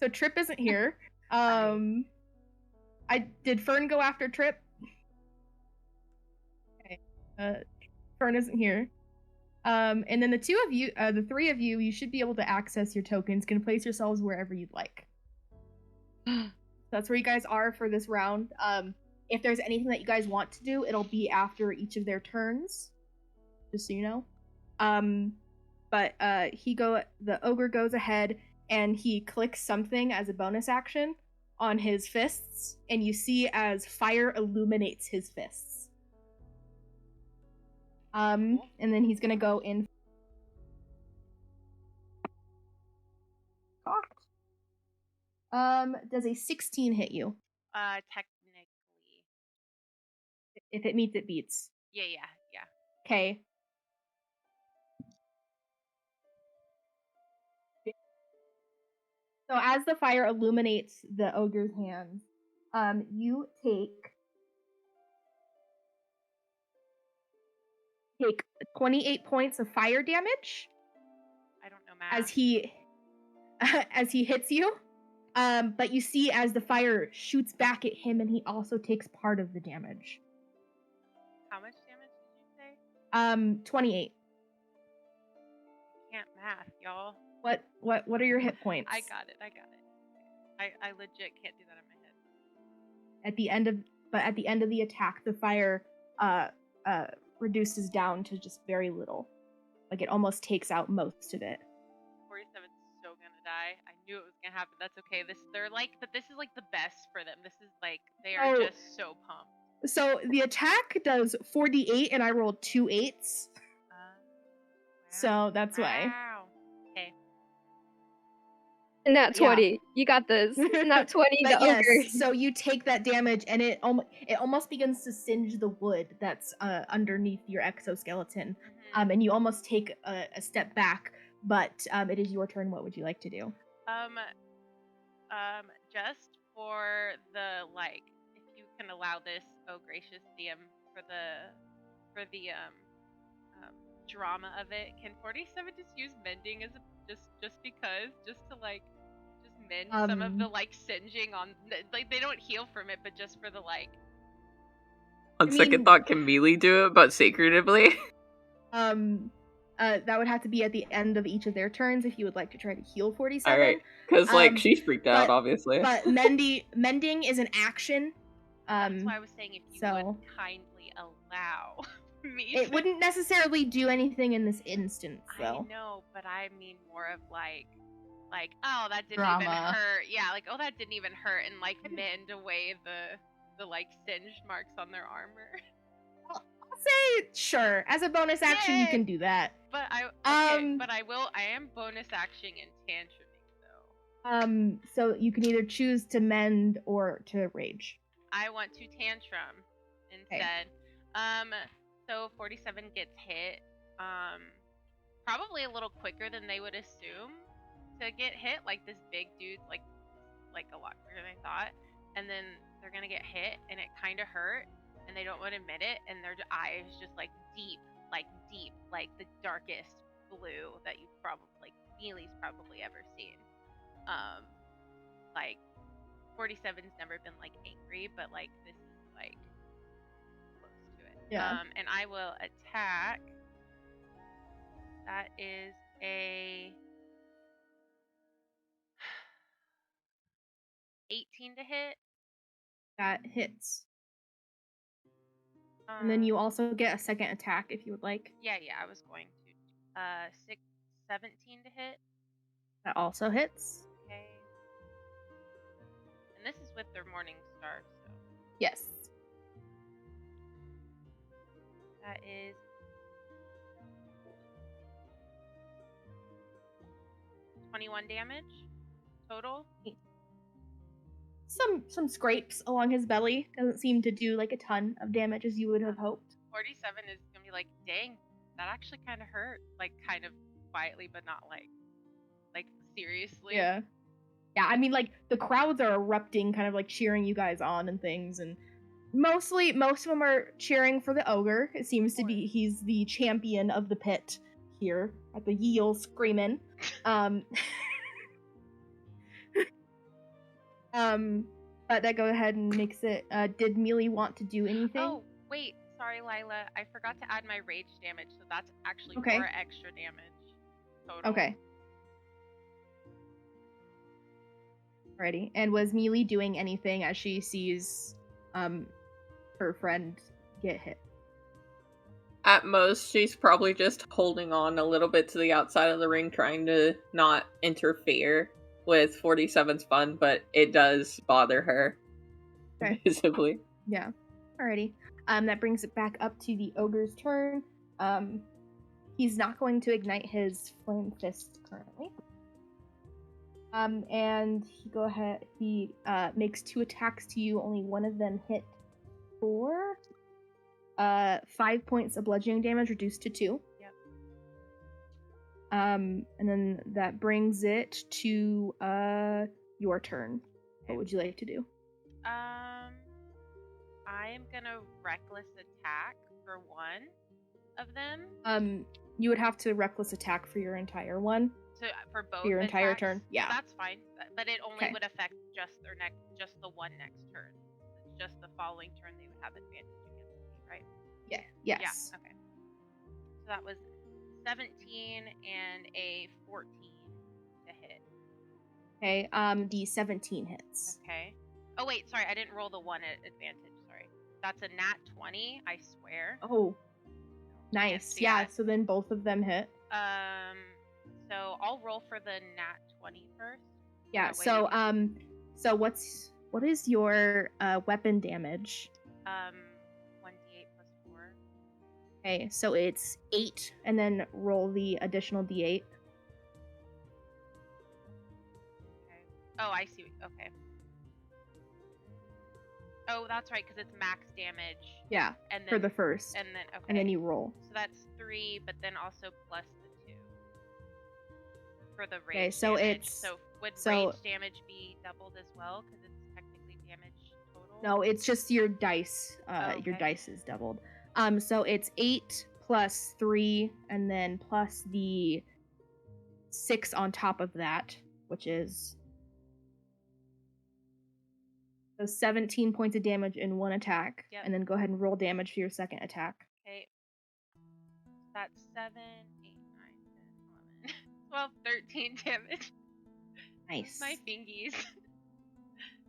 So Trip isn't here. Did Fern go after Trip? Okay. Fern isn't here. And then the three of you, you should be able to access your tokens. Can place yourselves wherever you'd like. That's where you guys are for this round. If there's anything that you guys want to do, it'll be after each of their turns. Just so you know. But the ogre goes ahead and he clicks something as a bonus action on his fists, and you see as fire illuminates his fists. And then he's gonna go in. Does a 16 hit you? Technically. If it meets, it beats. Yeah. Okay. So as the fire illuminates the ogre's hands, you take 28 points of fire damage. I don't know math. As he hits you. But you see as the fire shoots back at him, and he also takes part of the damage. How much damage did you say? 28. Can't math, y'all. What are your hit points? I got it. I legit can't do that in my head. At the end of the attack, the fire reduces down to just very little. Like it almost takes out most of it. 47's so gonna die. I knew it was gonna happen. That's okay. This is like the best for them. This is like they are just so pumped. So the attack does 4d8, and I rolled 2 8s. Wow. So that's why. Wow. Okay. Nat 20. You got this. Nat 20. But the yes, ogre. so you take that damage, and it almost begins to singe the wood that's underneath your exoskeleton. And you almost take a step back, but it is your turn. What would you like to do? Just for the if you can allow this, oh gracious DM, for the drama of it, can 47 just use mending as just because, just to mend some of the singeing on they don't heal from it, but just for the On second thought, can Mealy do it, but secretively? That would have to be at the end of each of their turns if you would like to try to heal 47. Alright, because she's freaked out, obviously. But mending is an action. That's why I was saying if you would kindly allow me. It wouldn't necessarily do anything in this instance, though. I know, but I mean more of oh, that didn't Drama. even hurt. Yeah, oh, that didn't even hurt, and mend away the singed marks on their armor. I'll say sure. As a bonus action, you can do that. But I am bonus actioning and tantruming, though. So you can either choose to mend or to rage. I want to tantrum instead. Okay. So 47 gets hit. Probably a little quicker than they would assume to get hit. This big dude's like a lot quicker than I thought. And then they're gonna get hit, and it kind of hurt, and they don't want to admit it, and their eyes just deep, the darkest blue that you've probably Mealy's probably ever seen. 47's never been angry, but this is close to it. Yeah. And I will attack. That is a 18 to hit. That hits. And then you also get a second attack if you would like. Yeah, I was going to. 17 to hit. That also hits. Okay. And this is with their Morning Star, so. Yes. That is 21 damage total. Some scrapes along his belly. Doesn't seem to do a ton of damage as you would have hoped. 47 is gonna be dang, that actually kind of hurt. Kind of quietly, but not seriously. Yeah. Yeah, I mean, the crowds are erupting, kind of cheering you guys on and things, and most of them are cheering for the ogre. It seems to be he's the champion of the pit here at the Yeel screaming. But that go ahead and makes it. Did Mealy want to do anything? Oh, wait, sorry, Lila. I forgot to add my rage damage, so that's actually 4 extra damage total. Okay. Alrighty. And was Mealy doing anything as she sees her friend get hit? At most, she's probably just holding on a little bit to the outside of the ring, trying to not interfere with 47's fun, but it does bother her visibly. Yeah. Alrighty. That brings it back up to the ogre's turn. He's not going to ignite his flame fist currently. And he makes 2 attacks to you, only one of them hit for 5 points of bludgeoning damage, reduced to 2. Yep. And then that brings it to your turn. What would you like to do? I am gonna reckless attack for one of them. You would have to reckless attack for your entire one. So for both your entire attacks? turn, yeah. That's fine, but it only would affect just the one next turn. Just the following turn they would have advantage against me, right? Yeah. Yes. Yeah. Okay. So that was 17 and a 14 Okay, the 17 hits. Okay. Oh wait, sorry, I didn't roll the one at advantage. Sorry, that's a nat 20. I swear. Oh, nice. Yeah, so then both of them hit. So I'll roll for the nat 20 first. Yeah. So so what is your weapon damage? 1d8 plus 4. Okay, so it's 8, and then roll the additional d8. Okay. Oh, I see. Okay. Oh, that's right, because it's max damage. Yeah. And then, for the first. And then okay. And then you roll. So that's 3, but then also plus the 2 for the rage. Okay, so damage. it's so would rage damage be doubled as well? Because it's technically damage total. No, it's just your dice. Okay. Your dice is doubled. So it's 8 plus 3, and then plus the 6 on top of that, which is 17 points of damage in one attack. Yep. And then go ahead and roll damage for your second attack. Okay. That's 7, 8, 9, 10, 11, 12, 13 damage. Nice. My fingies.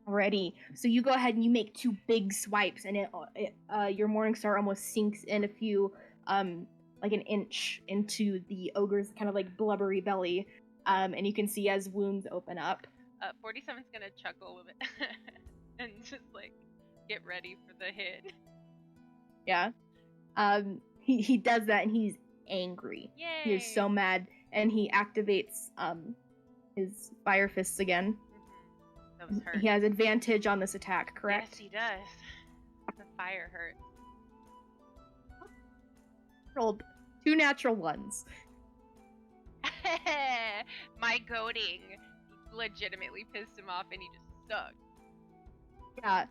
Alrighty. So you go ahead and you make 2 big swipes, and your Morningstar almost sinks in a few, like an inch into the ogre's kind of like blubbery belly. And you can see as wounds open up. 47's gonna chuckle a little bit and just like get ready for the hit. Yeah. He does that, and he's angry. Yay! He is so mad, and he activates his fire fists again. That was hurt. He has advantage on this attack, correct? Yes, he does. The fire hurt. Rolled 2 natural ones. My goading legitimately pissed him off, and he just sucked. Yeah.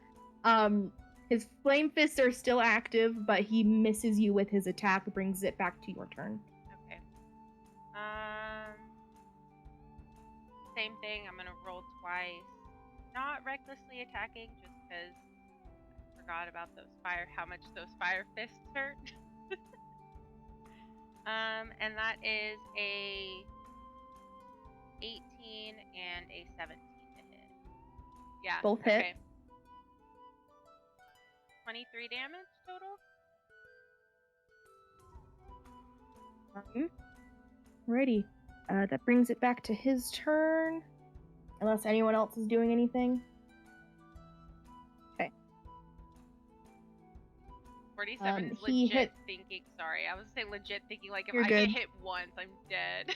His flame fists are still active, but he misses you with his attack, brings it back to your turn. Okay. Same thing. I'm gonna roll twice. Not recklessly attacking, just because I forgot about how much those fire fists hurt. And that is a 18 and a 17 to hit. Yeah. Both hit. Okay. 23 damage total? Alrighty. That brings it back to his turn. Unless anyone else is doing anything. Okay. 47 is legit thinking. Sorry, I was saying legit thinking like if I get hit once, I'm dead.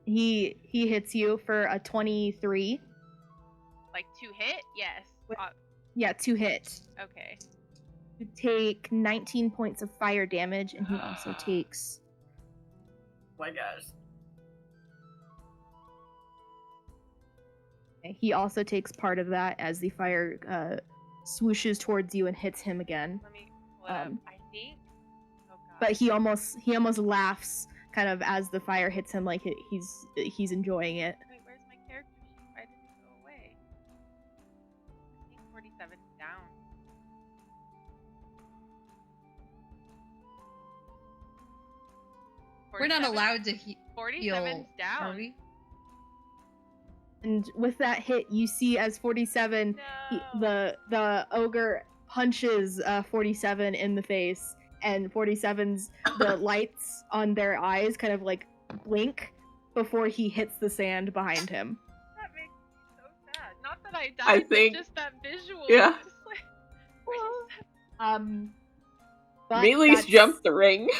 He hits you for a 23. Like 2 hit? Yes. Yeah, 2 hit. Okay. You take 19 points of fire damage, and he also takes. Oh my gosh. He also takes part of that as the fire swooshes towards you and hits him again. Let me pull it up. I think. Oh god. But he almost laughs kind of as the fire hits him, like he's enjoying it. Wait, where's my character sheet? Why did it go away? I think 47's down. We're not allowed to heal. 47's down. Are we? And with that hit, you see as 47, the ogre punches 47 in the face, and 47's the lights on their eyes kind of like blink before he hits the sand behind him. That makes me so sad. Not that I died, but just that visual. Yeah. Just like, but Mealy's jumped the ring.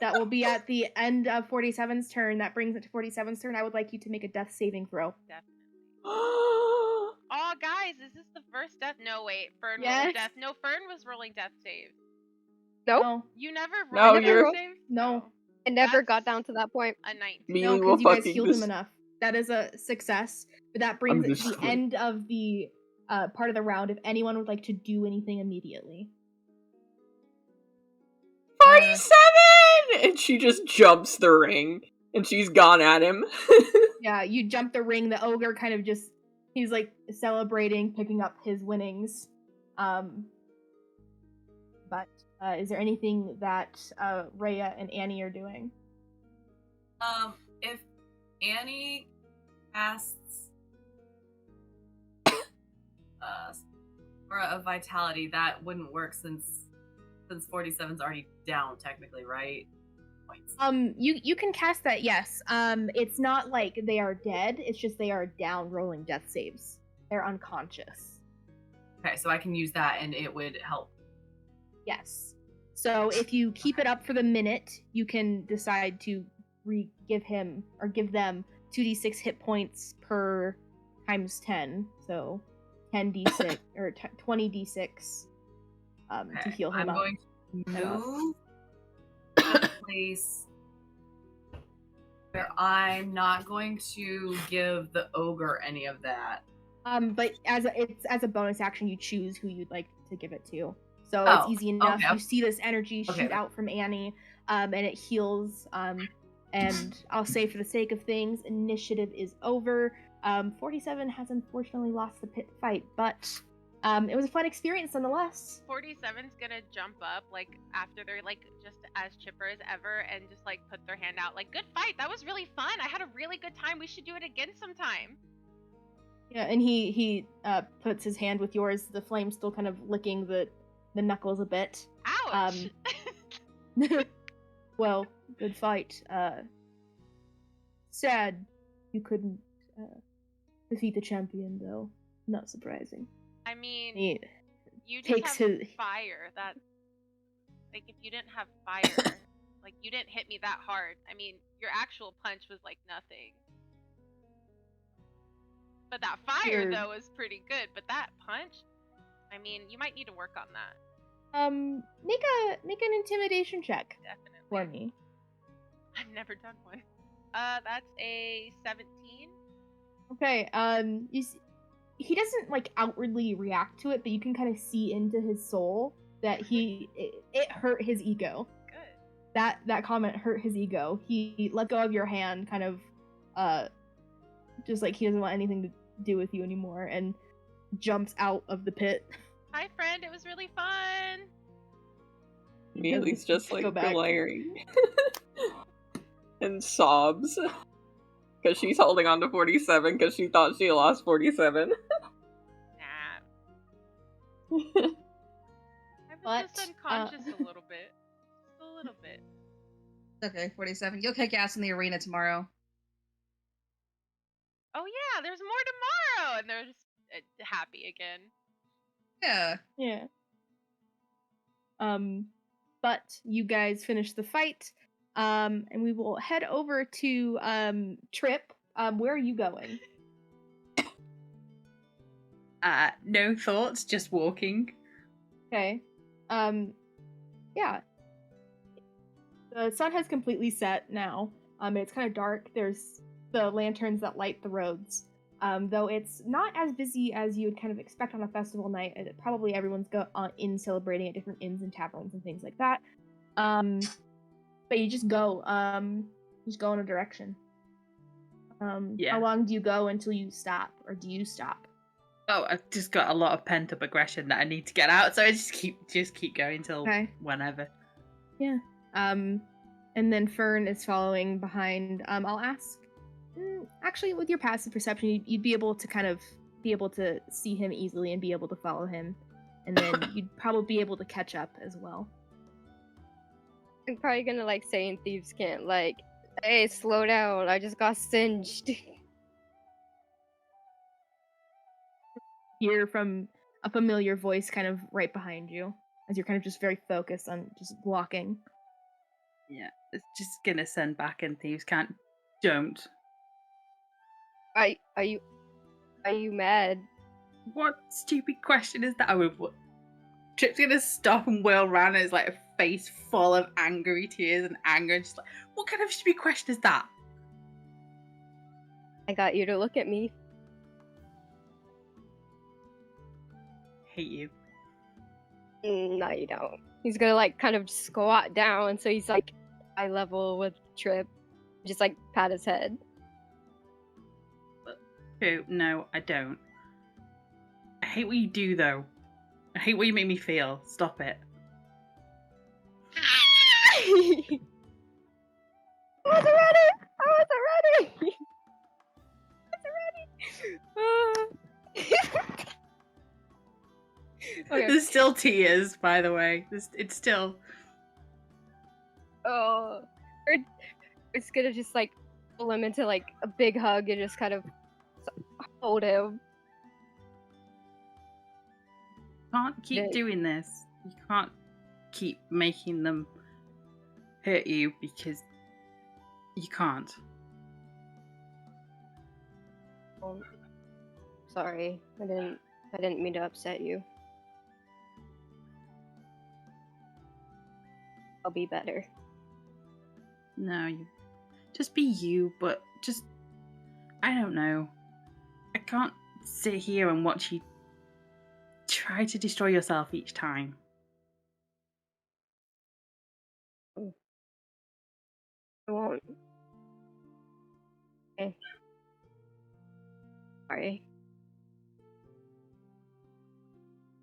That will be at the end of 47's turn. That brings it to 47's turn. I would like you to make a death saving throw. Definitely. Oh, guys, is this the first death? No, wait. Fern rolled death. No, Fern was rolling death saves. Nope. No. You never rolled death saves? No. It never got down to that point. A 19. No, because you guys healed him enough. That is a success. But that brings it to the end of the part of the round. If anyone would like to do anything immediately. 47! And she just jumps the ring. And she's gone at him. Yeah, you jump the ring. The ogre kind of just... He's like celebrating, picking up his winnings. But is there anything that Rhea and Annie are doing? If Annie casts Aura of Vitality. That wouldn't work since 47's already down technically, right? Points. You can cast that, yes. It's not like they are dead, it's just they are down rolling death saves. They're unconscious. Okay, so I can use that and it would help. Yes. So if you keep it up for the minute, you can decide to give them 2d6 hit points per times 10. So 10d6 or 20d6 to heal him up. I'm going to move to a place where I'm not going to give the ogre any of that. But as a bonus action, you choose who you'd like to give it to. So it's easy enough. Okay. You see this energy shoot out from Annie, and it heals. And I'll say, for the sake of things, initiative is over. 47 has unfortunately lost the pit fight, but it was a fun experience nonetheless. 47's gonna jump up, like, after they're, like, just as chipper as ever, and just, like, put their hand out, like, good fight, that was really fun, I had a really good time, we should do it again sometime. Yeah, and he puts his hand with yours, the flame still kind of licking the knuckles a bit. Ouch! Well, good fight. Sad you couldn't defeat the champion, though. Not surprising. I mean, you just takes have his fire. That, like, if you didn't have fire, like, you didn't hit me that hard. I mean, your actual punch was like nothing. But that fire, though, was pretty good. But that punch, I mean, you might need to work on that. Make an intimidation check. Definitely. For me. I've never done one. That's a 17. Okay, he doesn't, like, outwardly react to it, but you can kind of see into his soul that it hurt his ego. Good. That comment hurt his ego. He let go of your hand, kind of, just like he doesn't want anything to do with you anymore, and jumps out of the pit. Hi, friend. It was really fun. Mealy's just, like, glaring. And sobs. Because she's holding on to 47 because she thought she lost 47. Nah. I was just unconscious a little bit. Just a little bit. Okay, 47. You'll kick ass in the arena tomorrow. Oh yeah, there's more tomorrow! And they're just happy again. Yeah. Yeah. But you guys finish the fight, and we will head over to Trip. Where are you going? No thoughts, just walking. Okay. Yeah. The sun has completely set now. It's kind of dark. There's the lanterns that light the roads. Though it's not as busy as you would kind of expect on a festival night. Probably everyone's in celebrating at different inns and taverns and things like that. But you just go. Just go in a direction. Yeah. How long do you go until you stop, or do you stop? Oh, I've just got a lot of pent up aggression that I need to get out, so I just keep going till whenever. Yeah. And then Fern is following behind. I'll ask. Actually, with your passive perception, you'd be able to kind of be able to see him easily and be able to follow him, and then you'd probably be able to catch up as well. I'm probably gonna, like, say in Thieves' Cant, like, hey, slow down, I just got singed. Hear from a familiar voice kind of right behind you, as you're kind of just very focused on just walking. Yeah, it's just gonna send back in Thieves' Cant. Don't. Are you mad? What stupid question is that? Trip's gonna stop and whirl around and it's like a face full of angry tears and anger, and just like, what kind of stupid question is that? I got you to look at me. Hate you. No, you don't. He's gonna, like, kind of squat down, so he's, like, eye level with Trip. Just, like, pat his head. No, I don't. I hate what you do, though. I hate what you make me feel. Stop it. I wasn't ready! Okay. There's still tears, by the way. It's still. Oh, it's gonna just like pull him into like a big hug and just kind of hold him. Can't keep doing this. You can't keep making them hurt you because you can't. Sorry, I didn't mean to upset you. I'll be better. No, you just be you, but just I don't know. I can't sit here and watch you try to destroy yourself each time. I won't. Okay. Sorry.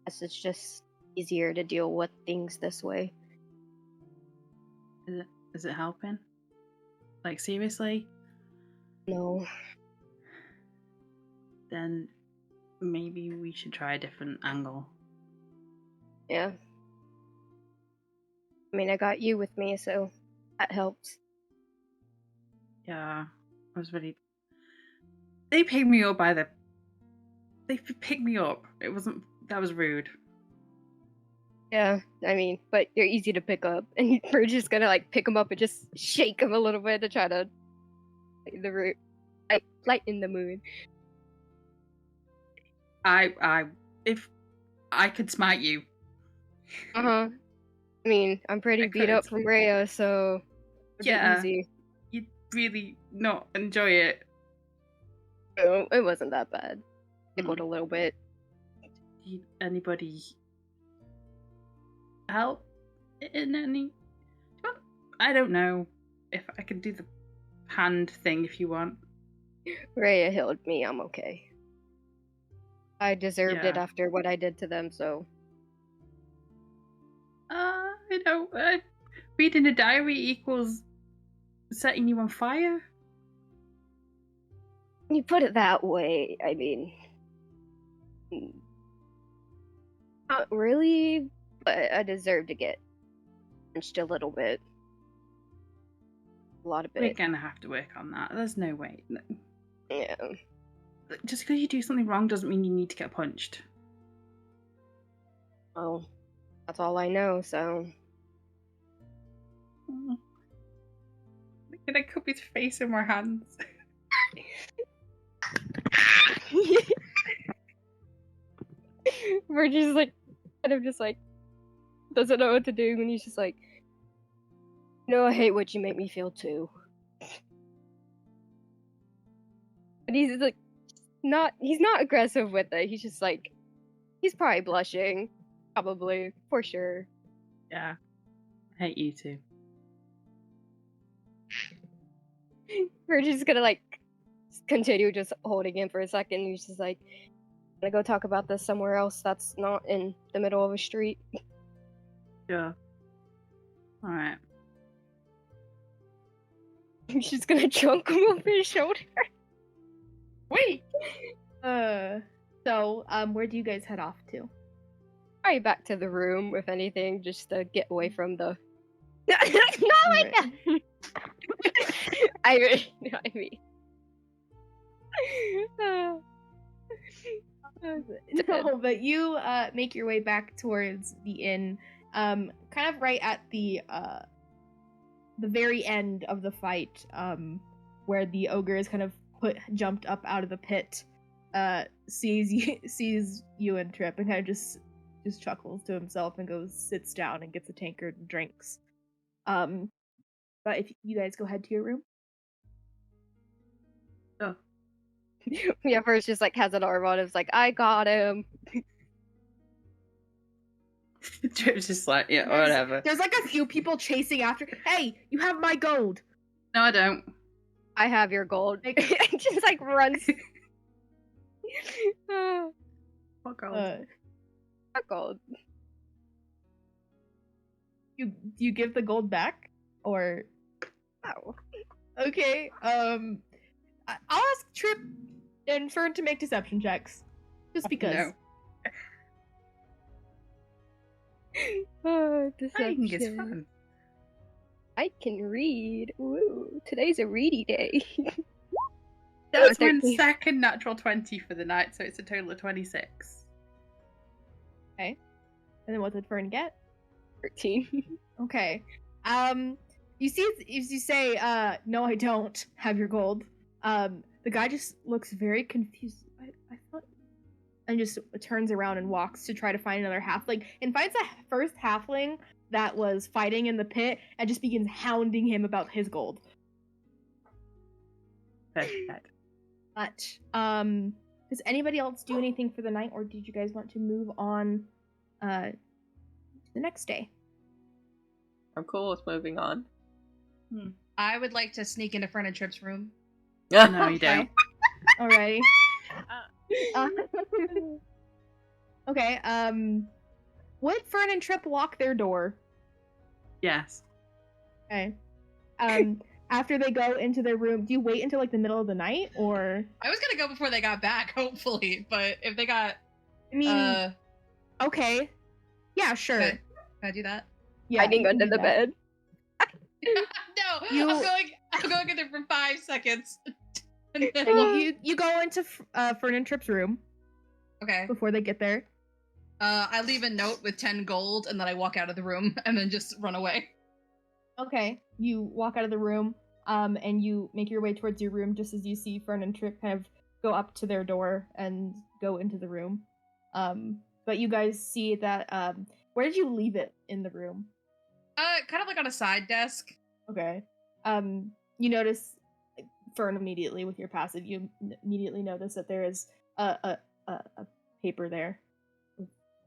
Guess it's just easier to deal with things this way. Is it helping? Like, seriously? No. Then maybe we should try a different angle. Yeah. I mean, I got you with me, so that helps. Yeah, I was really. They picked me up They picked me up. It wasn't. That was rude. Yeah, I mean, but they're easy to pick up, and we're just gonna like pick them up and just shake them a little bit to try to lighten the mood. If I could smite you. I mean, I'm pretty beat up from Rhea, so it'd be easy. You'd really not enjoy it. No, it wasn't that bad. Tickled a little bit. Did anybody help in any? I don't know if I can do the hand thing if you want. Rhea healed me. I'm okay. I deserved it after what I did to them, so. Reading a diary equals setting you on fire? When you put it that way, I mean. Not really, but I deserve to get punched a little bit. A lot of it. We're gonna have to work on that. There's no way. No. Yeah. Just because you do something wrong doesn't mean you need to get punched. Oh, that's all I know, so. Look at Cubby's face in my hands. We're just like, kind of just like, doesn't know what to do, and he's just like, no, I hate what you make me feel too. But he's like, he's not aggressive with it, he's just like, he's probably blushing. Probably, for sure. Yeah. I hate you too. We're just gonna like, continue just holding him for a second, and he's just like, I'm gonna go talk about this somewhere else that's not in the middle of a street. Yeah. Alright. He's just gonna chunk him over his shoulder. Wait! So, where do you guys head off to? Probably back to the room, if anything, just to get away from the... Not like that! I mean... No, but you make your way back towards the inn, kind of right at the very end of the fight, where the ogre is kind of jumped up out of the pit, sees you and Trip, and kind of just chuckles to himself and sits down and gets a tankard and drinks. But if you guys go head to your room. Oh. Yeah, first just like has an arm on him, it's like, I got him. Trip's just like, yeah, whatever. There's like a few people chasing after. Hey, you have my gold. No, I don't. I have your gold. Just like runs. What gold? What gold? You give the gold back, or no? Okay. I'll ask Trip. and Fern to make deception checks. Just because. No. Oh, Hiding is deception. fun. I can read. Ooh, today's a ready day. That's my 13. second natural 20 for the night, so it's a total of 26. Okay. And then what did Fern get? 13. Okay. You see, as you say, no, I don't have your gold. The guy just looks very confused. I thought, and just turns around and walks to try to find another halfling, and finds the first halfling that was fighting in the pit, and just begins hounding him about his gold. Perfect. But does anybody else do anything for the night, or did you guys want to move on to the next day? I'm cool with moving on. I would like to sneak into Fern and Trip's room. No, you don't. Alrighty. Uh, Okay. Would Fern and Trip lock their door? Yes. Okay. After they go into their room, do you wait until like the middle of the night, or? I was gonna go before they got back, hopefully, but if they got, I mean, okay. Yeah, sure. can I do that? Yeah, Hiding you can under do the that. bed. No, You- I'm going in there for 5 seconds. And then- And you go into Fern and Trip's room okay. before they get there. I leave a note with 10 gold, and then I walk out of the room, and then just run away. Okay. You walk out of the room, and you make your way towards your room just as you see Fern and Trip kind of go up to their door and go into the room. But you guys see that, where did you leave it in the room? Kind of like on a side desk. Okay. You notice, Fern, immediately with your passive, you immediately notice that there is a paper there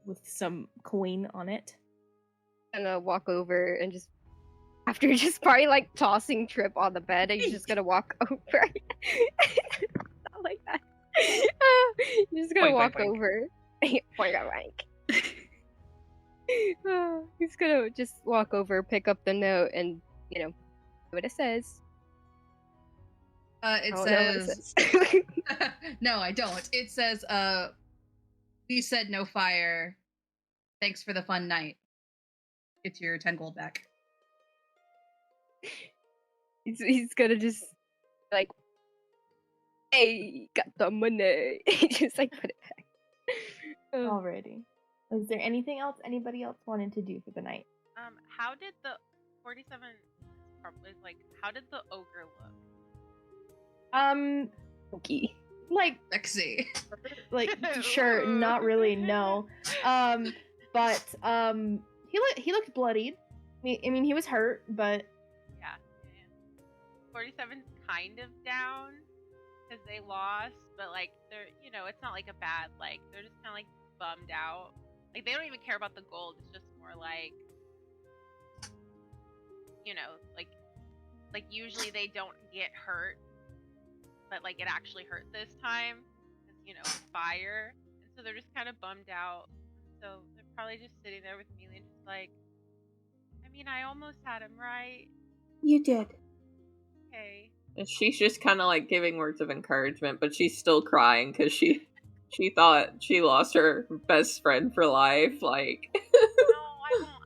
with some coin on it. Gonna walk over and just after just probably like tossing Trip on the bed, and you're just gonna walk over. Not like that. You're just gonna Boink, boink, walk boink. over. Boink. He's gonna just walk over, pick up the note, and see what it says. It I don't know what it says. says. No, I don't. It says, we said no fire. Thanks for the fun night. Get your 10 gold back. He's gonna just like, hey, got the money. Just like put it back. Alrighty. Is there anything else anybody else wanted to do for the night? how did the 47 probably like? How did the ogre look? Okay. Like Sexy. sure, not really, no. But he looked bloodied. I mean, he was hurt, but Yeah. 47's kind of down because they lost, but like they're, it's not like a bad, like they're just kind of like bummed out. Like they don't even care about the gold. It's just more like, like usually they don't get hurt, but like it actually hurt this time because fire, and so they're just kind of bummed out. So they're probably just sitting there with Mealy and just like, I mean, I almost had him right. You did. Okay. And she's just kind of like giving words of encouragement, but she's still crying because she thought she lost her best friend for life. Like, No,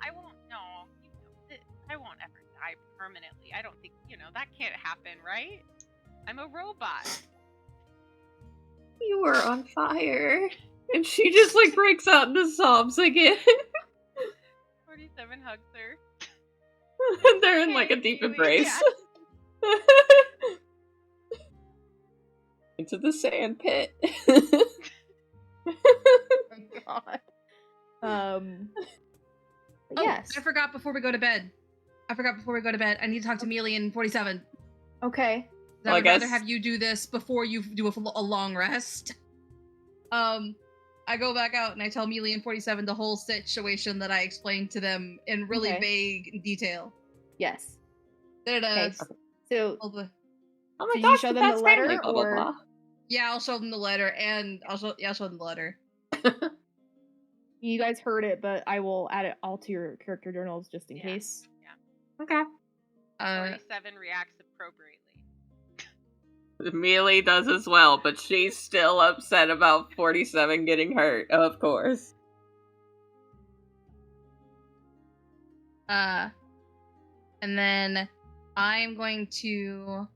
I won't. No, I won't ever die permanently. I don't think that can't happen, right? I'm a robot. you were on fire. And she just like breaks out into sobs again. 47 hugs her. They're in like a Okay, deep Mealy, embrace. Into the sand pit. God. Oh, yes. I forgot before we go to bed. I need to talk to Mealy and 47. Okay. Well, I I would rather guess- have you do this before you do a long rest. I go back out and I tell Mealy and 47 the whole situation that I explained to them in really Okay. vague detail. Yes. Da-da-da. Okay. So All the- Oh So my you gosh, show the them the best family, letter, blah, blah, or- blah. Yeah, I'll show them the letter, and I'll show them the letter. you guys heard it, but I will add it all to your character journals just in Yeah. case. Okay. 47 reacts appropriately. Mealy does as well, but she's still upset about 47 getting hurt, of course. And then I'm going to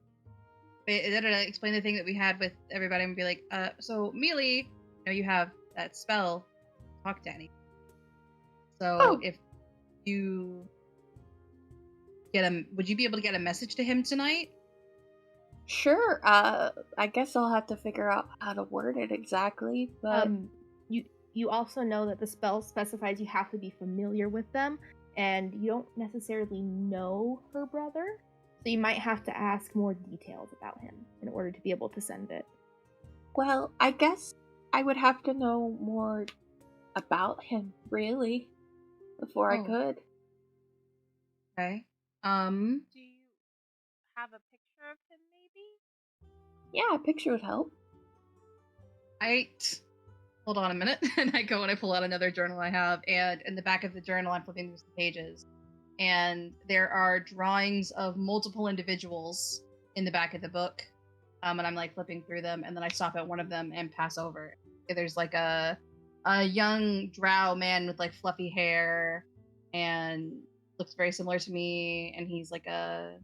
explain the thing that we had with everybody and be like, so Mealy, you know, you have that spell, Talk Danny. So if you would you be able to get a message to him tonight? Sure, I guess I'll have to figure out how to word it exactly, but... You also know that the spell specifies you have to be familiar with them, and you don't necessarily know her brother, so you might have to ask more details about him in order to be able to send it. Well, I guess I would have to know more about him, really, before I could. Okay. Do you have a picture of him, maybe? Yeah, a picture would help. Hold on a minute, and I go and I pull out another journal I have, and in the back of the journal I'm flipping through some pages, and there are drawings of multiple individuals in the back of the book, and I'm like flipping through them, and then I stop at one of them and pass over. There's like a young drow man with like fluffy hair, and looks very similar to me, and he's like I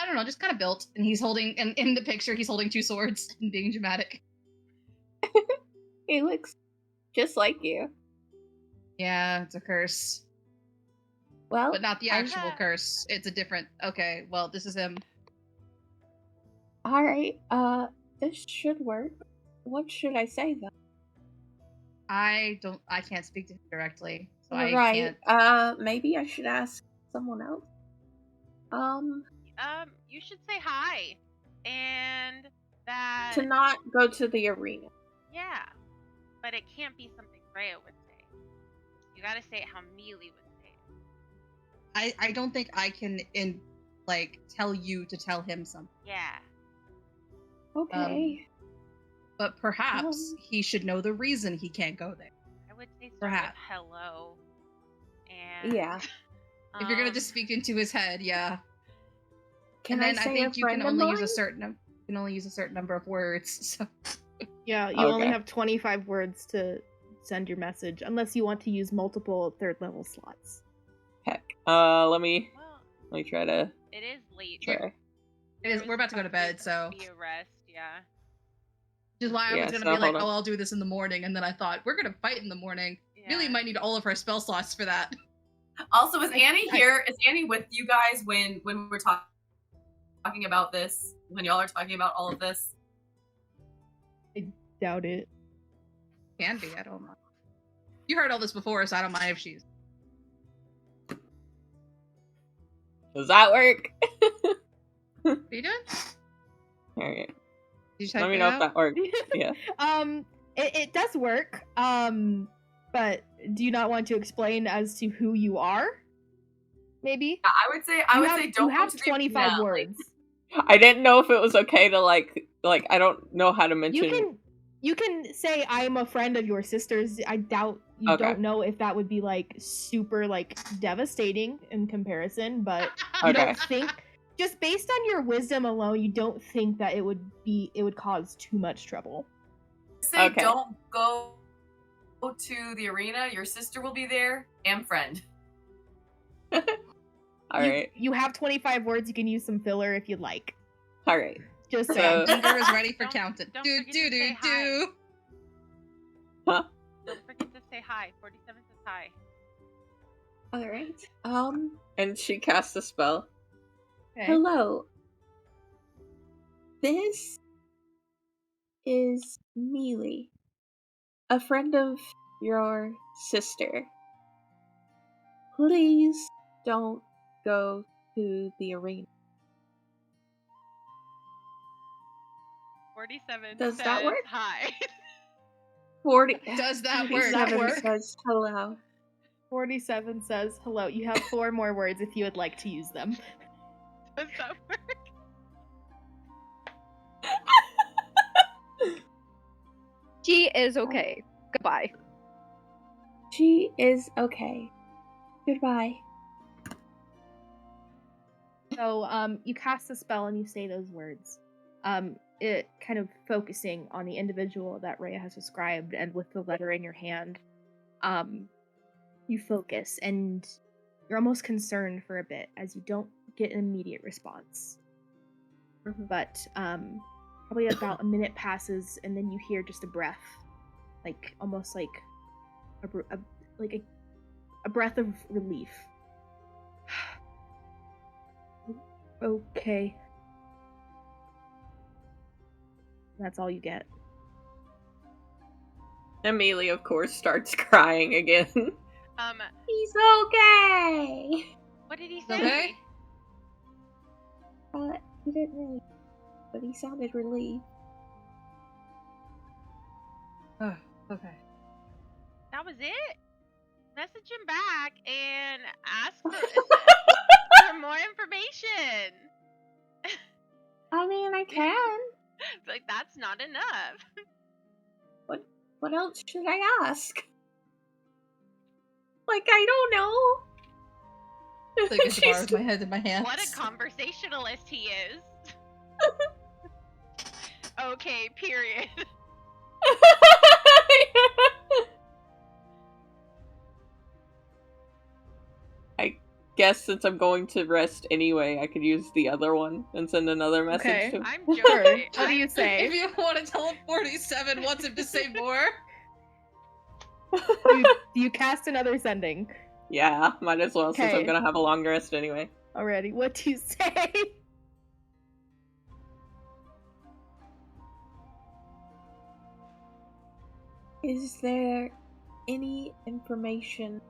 don't know, just kind of built, and he's holding, and in the picture he's holding two swords and being dramatic. He looks just like you. Yeah, it's a curse. Well, but not the actual curse. It's a different... Okay, well, this is him. Alright, this should work. What should I say, though? I can't speak to him directly, so right. I can't... Maybe I should ask someone else? You should say hi. And that... To not go to the arena. Yeah. But it can't be something Rhea would say. You gotta say it how Mealy would say it. I don't think I can, tell you to tell him something. Yeah. Okay. But perhaps he should know the reason he can't go there. I would say perhaps. Hello. And... Yeah. If you're gonna just speak into his head, yeah. Can and then I say think you can only use a certain number of words, so... Yeah, you only have 25 words to send your message, unless you want to use multiple 3rd level slots. Heck. Let me try to... It is late. Try. It is. We're about to go to bed, so... Be a rest, yeah. Which is why I was gonna be like, I'll do this in the morning, and then I thought, we're gonna fight in the morning. Yeah. Really might need all of our spell slots for that. Also, is Annie here? Is Annie with you guys when we're talking about this? When y'all are talking about all of this? I doubt it. Can be, I don't know. You heard all this before, so I don't mind if she's... Does that work? What are you doing? Alright. Let me know if that works. Yeah. It does work. But do you not want to explain as to who you are? Maybe? I would say don't you have 25 words. I didn't know if it was okay to like I don't know how to mention. You can say I'm a friend of your sister's. I doubt you don't know if that would be like super like devastating in comparison, but you don't think, just based on your wisdom alone, you don't think that it would cause too much trouble. Say don't go to the arena. Your sister will be there. Am friend. All right. You have 25 words. You can use some filler if you'd like. All right. Just saying. Peter is ready for counting. Don't Do. Huh? Don't forget to say hi. 47 says hi. All right. And she casts a spell. Okay. Hello. This is Mealy, a friend of your sister. Please don't go to the arena. 47 Does says that work? hi. 40. Does that work? 47 says hello. 47 says hello. You have 4 more words if you would like to use them. Does that work? She is okay. Goodbye. She is okay. Goodbye. So, you cast a spell and you say those words. it kind of focusing on the individual that Rhea has described, and with the letter in your hand, you focus, and you're almost concerned for a bit as you don't get an immediate response. But probably about a minute passes, and then you hear just a breath, like almost like a breath of relief. Okay. That's all you get. Amelia, of course, starts crying again. He's okay. What did he say? Okay. He didn't really, but he sounded relieved. Oh, okay. That was it? Message him back and ask for more information. I mean, I can. It's like, that's not enough. What else should I ask? Like, I don't know. So I get the bar with my head in my hands. What a conversationalist he is. Okay, period. I guess since I'm going to rest anyway, I could use the other one and send another message Okay. to him. I'm joking. What do you say? If you want to tell him 47 wants him to say more. Do you cast another sending? Yeah, might as well since I'm Okay. gonna have a long rest anyway. Already. What do you say? Is there any information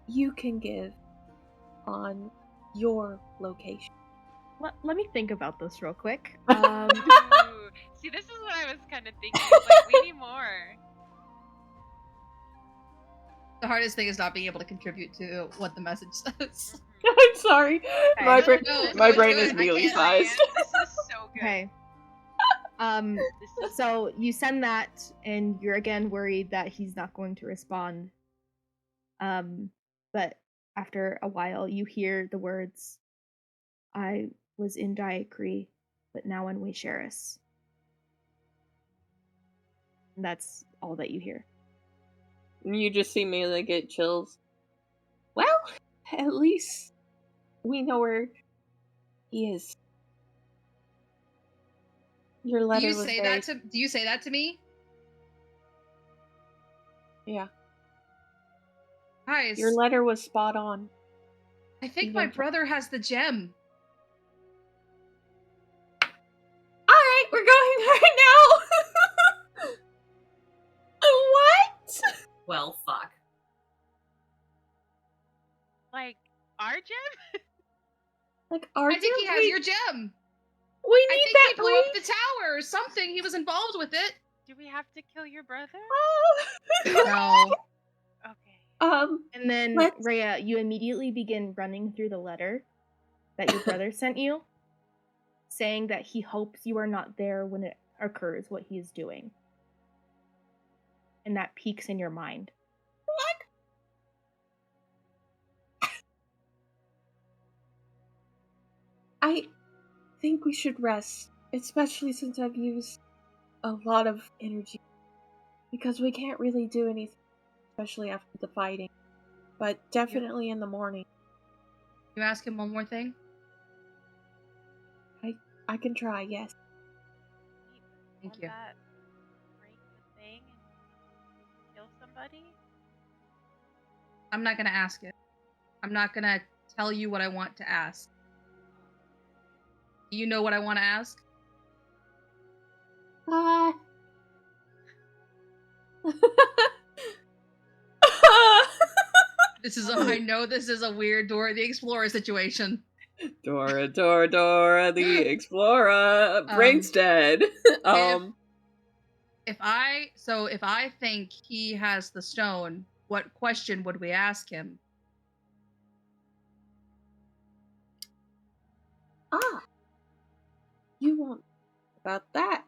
you can give on your location? Let me think about this real quick. Ooh. See, this is what I was kind of thinking. It's like, we need more. The hardest thing is not being able to contribute to what the message says. I'm sorry. Okay. My, No, brain, no, my it's brain good. is I mealy can't- sized. This is so good. Okay. This is So you send that, and you're again worried that he's not going to respond. But after a while, you hear the words, "I was in Direreach, but now in Wea Shaeres." And that's all that you hear. You just see Amelia get chills. Well, at least we know where he is. Your Do letter you was say very... do you say that to me? Yeah. Guys, Your letter was spot on. I think my brother has the gem. Alright, we're going right now! What? Well, fuck. like our gem? Like, our I think he gem? has your gem. We I need think that he blew up the place? tower or something. He was involved with it. Do we have to kill your brother? No. Okay. And then, Let's- Rhea, you immediately begin running through the letter that your brother sent you, saying that he hopes you are not there when it occurs what he is doing. And that peaks in your mind. I think we should rest, especially since I've used a lot of energy. Because we can't really do anything, especially after the fighting. But definitely in the morning. You ask him one more thing? I can try, yes. Thank Won't you. that break the thing and kill somebody? I'm not gonna ask it. I'm not gonna tell you what I want to ask. Do you know what I want to ask? I know this is a weird Dora the Explorer situation. Dora the Explorer. Brain's dead. If I think he has the stone, what question would we ask him? You want about that?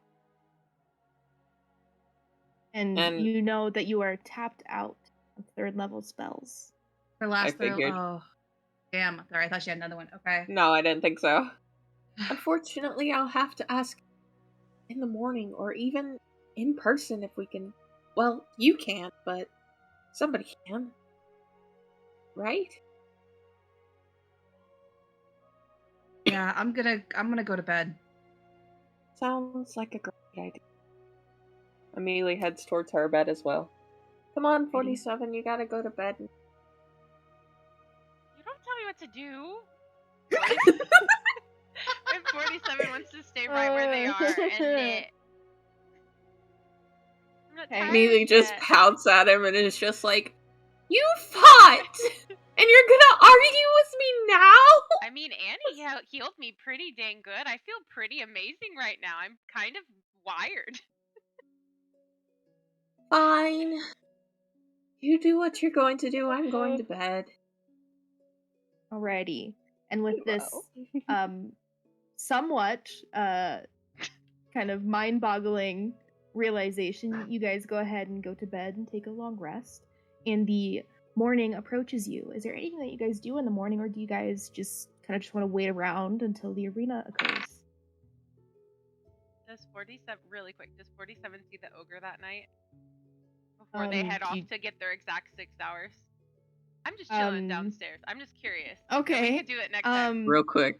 And you know that you are tapped out of 3rd level spells. Her last I figured. Oh, damn. Sorry, I thought she had another one. Okay. No, I didn't think so. Unfortunately, I'll have to ask in the morning or even in person if we can. Well, you can't, but somebody can. Right? Yeah, I'm gonna go to bed. Sounds like a great idea. Amelie heads towards her bed as well. Come on, 47, you gotta go to bed. You don't tell me what to do. When 47 wants to stay right where they are and knit. I'm not tired Amelie just yet. pouts at him and is just like, "You fought! And you're gonna argue with me now?" I mean, Annie healed me pretty dang good. I feel pretty amazing right now. I'm kind of wired. Fine. You do what you're going to do. I'm going to bed. Alrighty. And with this Wow. somewhat kind of mind-boggling realization, you guys go ahead and go to bed and take a long rest. And the morning approaches you. Is there anything that you guys do in the morning, or do you guys just kind of just want to wait around until the arena occurs? Does 47 really quick? Does 47 see the ogre that night before they head off to get their exact 6 hours? I'm just chilling downstairs. I'm just curious. Okay. We could do it next time. Real quick.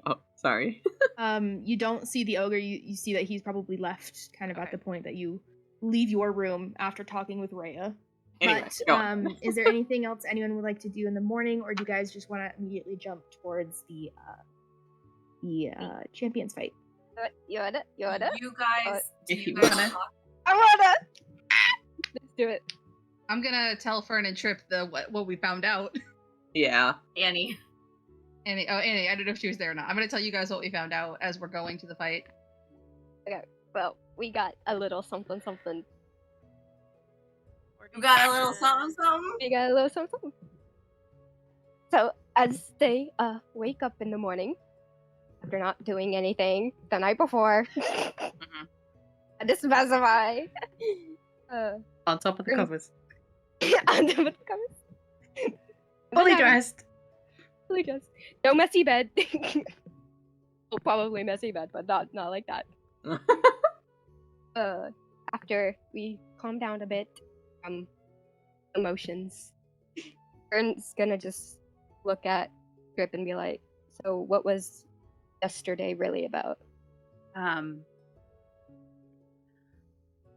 Oh, sorry. You don't see the ogre. You see that he's probably left kind of at the point that you leave your room after talking with Rhea. Anyway, But is there anything else anyone would like to do in the morning, or do you guys just want to immediately jump towards the champions fight? Yoda. You guys, if you guys wanna. talk- I wanna. Let's do it. I'm gonna tell Fern and Trip what we found out. Yeah. Annie. Annie, I don't know if she was there or not. I'm gonna tell you guys what we found out as we're going to the fight. Okay. Well, we got a little something. You got a little something? We got a little something. So as they wake up in the morning after not doing anything the night before, I just specify. On top of the covers. On top of the covers. Fully dressed. Fully dressed. No messy bed. Well, probably messy bed, but not like that. After we calm down a bit from emotions, Fern's gonna just look at Drip and be like, "So, what was yesterday really about?" I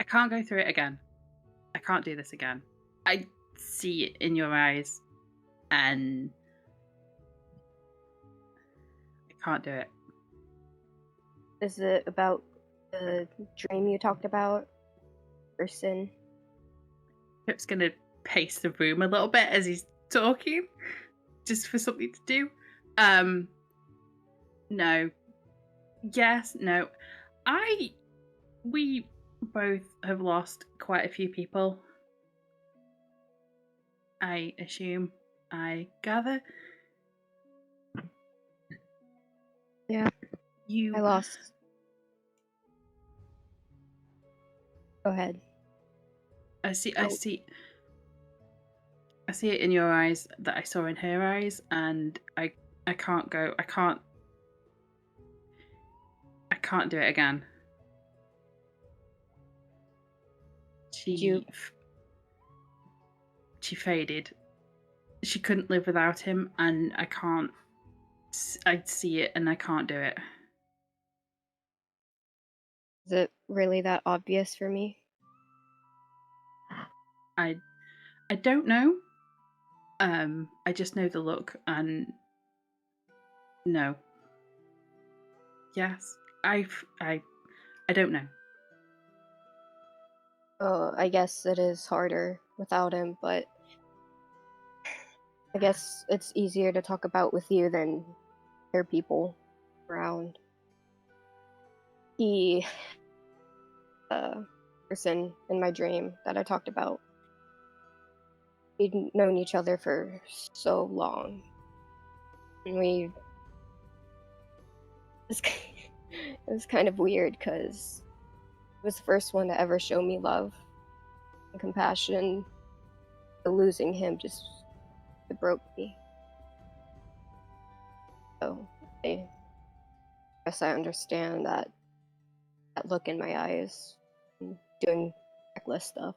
can't go through it again. I can't do this again. I see it in your eyes, and I can't do it. Is it about the dream you talked about? Person? Pip's gonna pace the room a little bit as he's talking, just for something to do. No. Yes, no. We both have lost quite a few people. I assume, I gather. Yeah. You. I lost. Go ahead. I see it in your eyes that I saw in her eyes, and I can't do it again. She faded. She couldn't live without him, and I see it and I can't do it. Is it really that obvious for me? I don't know. I just know the look, and no. Yes. I don't know. Oh, I guess it is harder without him, but I guess it's easier to talk about with you than there are people around. He, person in my dream that I talked about, we'd known each other for so long. And it was kind of weird because he was the first one to ever show me love and compassion. But losing him it broke me. So I Guess I understand that look in my eyes, and doing reckless stuff.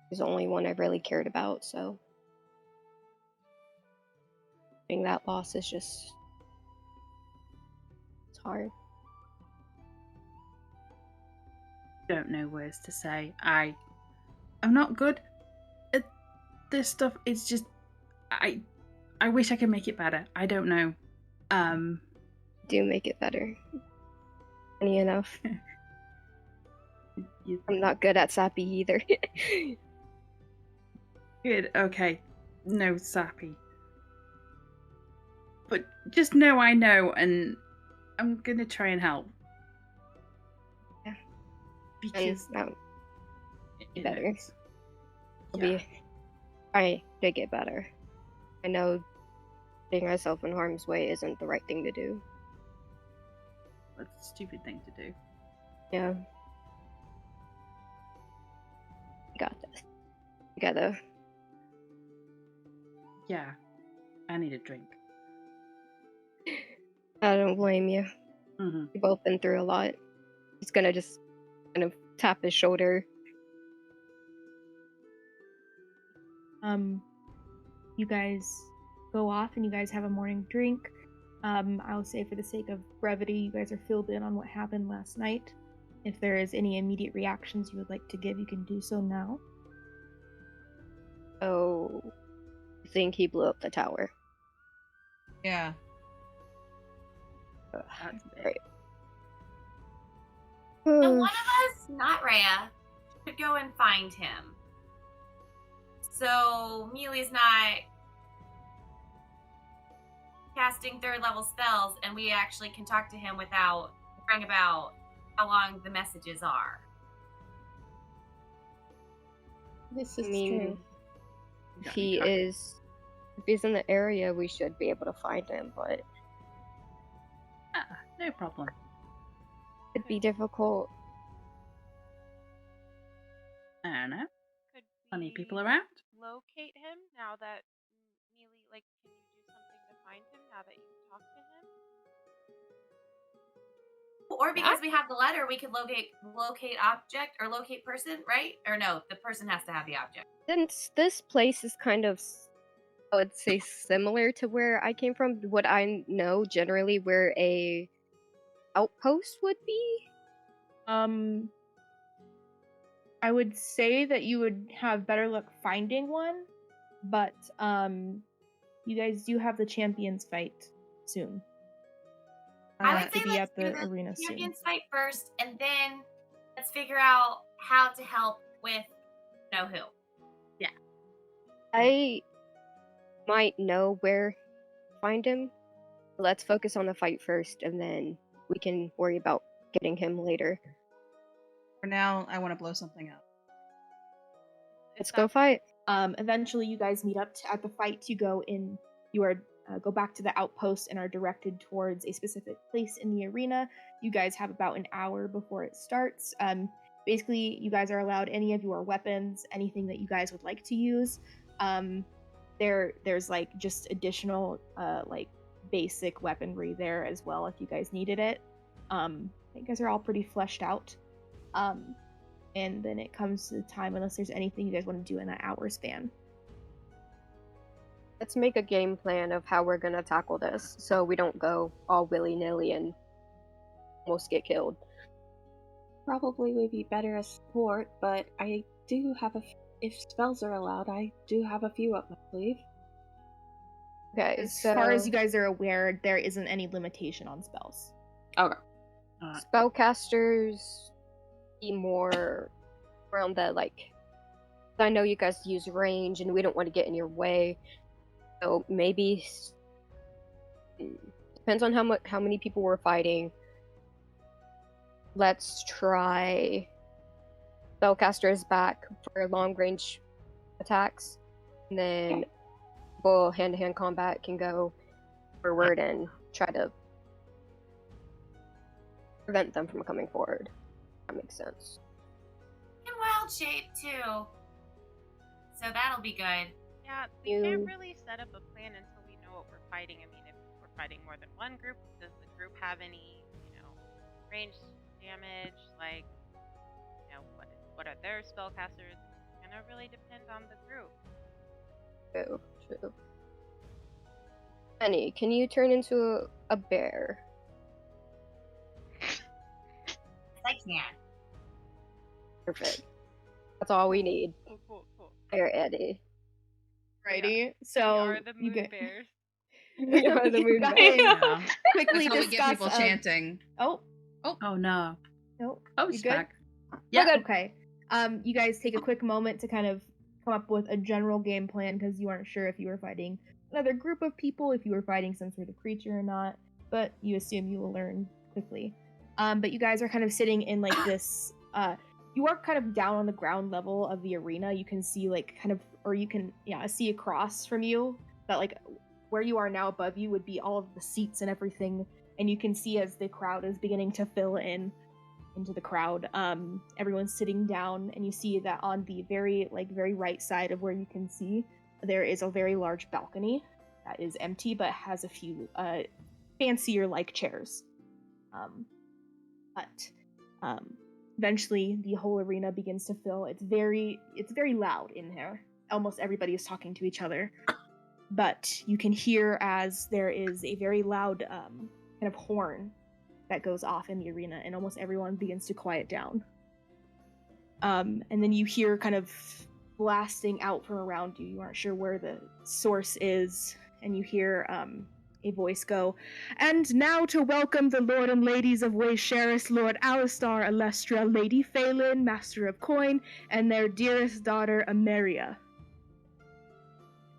He's the only one I really cared about, so getting that loss is just, it's hard. Don't know words to say. I'm not good at this stuff. It's just I wish I could make it better. I don't know. Do make it better. Funny enough. I'm not good at Sappy either. Good, okay. No sappy. But just know I know, and I'm gonna try and help. Yeah. Because and it better. is. I'll Yeah. be trying to get better. I know putting myself in harm's way isn't the right thing to do. That's a stupid thing to do. Yeah. You got this. You gotta. Yeah. I need a drink. I don't blame you. Mm-hmm. We've both been through a lot. He's gonna just kind of tap his shoulder. You guys go off and you guys have a morning drink. I'll say for the sake of brevity, you guys are filled in on what happened last night. If there is any immediate reactions you would like to give, you can do so now. Oh, I think he blew up the tower. Yeah. That's big. Right. So one of us, not Rhea, should go and find him. So Mealy's not casting 3rd level spells, and we actually can talk to him without worrying about how long the messages are. This is I mean, true. if he's in the area, we should be able to find him, but No problem. it'd be difficult. I don't know. Could Funny we people around. locate him now that Mealy, like, can you do something to find him now that you've talked to him? Or because we have the letter, we could locate object or locate person, right? Or no, the person has to have the object. Since this place is kind of, I would say, similar to where I came from, what I know generally where a outpost would be. I would say that you would have better luck finding one, but you guys do have the champions fight soon. I would say to be let's at the do the arena soon. champions fight first, and then let's figure out how to help with know who. I might know where to find him. Let's focus on the fight first, and then we can worry about getting him later. For now, I want to blow something up. Let's go fight. Eventually, you guys meet up at the fight. You go in. You are go back to the outpost and are directed towards a specific place in the arena. You guys have about an hour before it starts. Basically, you guys are allowed any of your weapons, anything that you guys would like to use. There's like just additional like basic weaponry there as well if you guys needed it. You guys are all pretty fleshed out. And then it comes to the time, unless there's anything you guys want to do in that hour span. Let's make a game plan of how we're gonna tackle this, so we don't go all willy-nilly and almost get killed. Probably would be better as support, but I do have if spells are allowed, I do have a few up my sleeve. Okay, As so far as you guys are aware, there isn't any limitation on spells. Okay. spellcasters be more around that, like, I know you guys use range and we don't want to get in your way, so maybe depends on how many people we're fighting. Let's try spellcasters back for long range attacks, and then full hand-to-hand combat can go forward and try to prevent them from coming forward. That makes sense. In wild shape too. So that'll be good. Yeah, we can't really set up a plan until we know what we're fighting. I mean, if we're fighting more than one group, does the group have any, ranged damage? Like, what are their spellcasters? It's gonna really depend on the group. True. Penny, can you turn into a bear? I can. Perfect. That's all we need. Cool. Bear Eddie. Righty. We So are the you moon get bears. We are the you moon guys bears. Yeah. quickly That's how we get discuss. people chanting. Oh, Oh no. no. Oh, You she's good? back. Yeah. Yeah. Okay. You guys take a quick moment to kind of come up with a general game plan because you aren't sure if you were fighting another group of people, if you were fighting some sort of creature or not, but you assume you will learn quickly. But you guys are kind of sitting in like this. You are kind of down on the ground level of the arena. You can see see across from you that like where you are now above you would be all of the seats and everything, and you can see as the crowd is beginning to fill into the crowd. Everyone's sitting down, and you see that on the very right side of where you can see, there is a very large balcony that is empty but has a few fancier like chairs. But eventually the whole arena begins to fill. It's very loud in here. Almost everybody is talking to each other. But you can hear as there is a very loud kind of horn that goes off in the arena, and almost everyone begins to quiet down. And then you hear kind of blasting out from around you. You aren't sure where the source is, and you hear a voice go, "And now to welcome the Lord and Ladies of Wea Shaeres, Lord Alistar, Alestra, Lady Phelan, Master of Coin, and their dearest daughter, Ameria."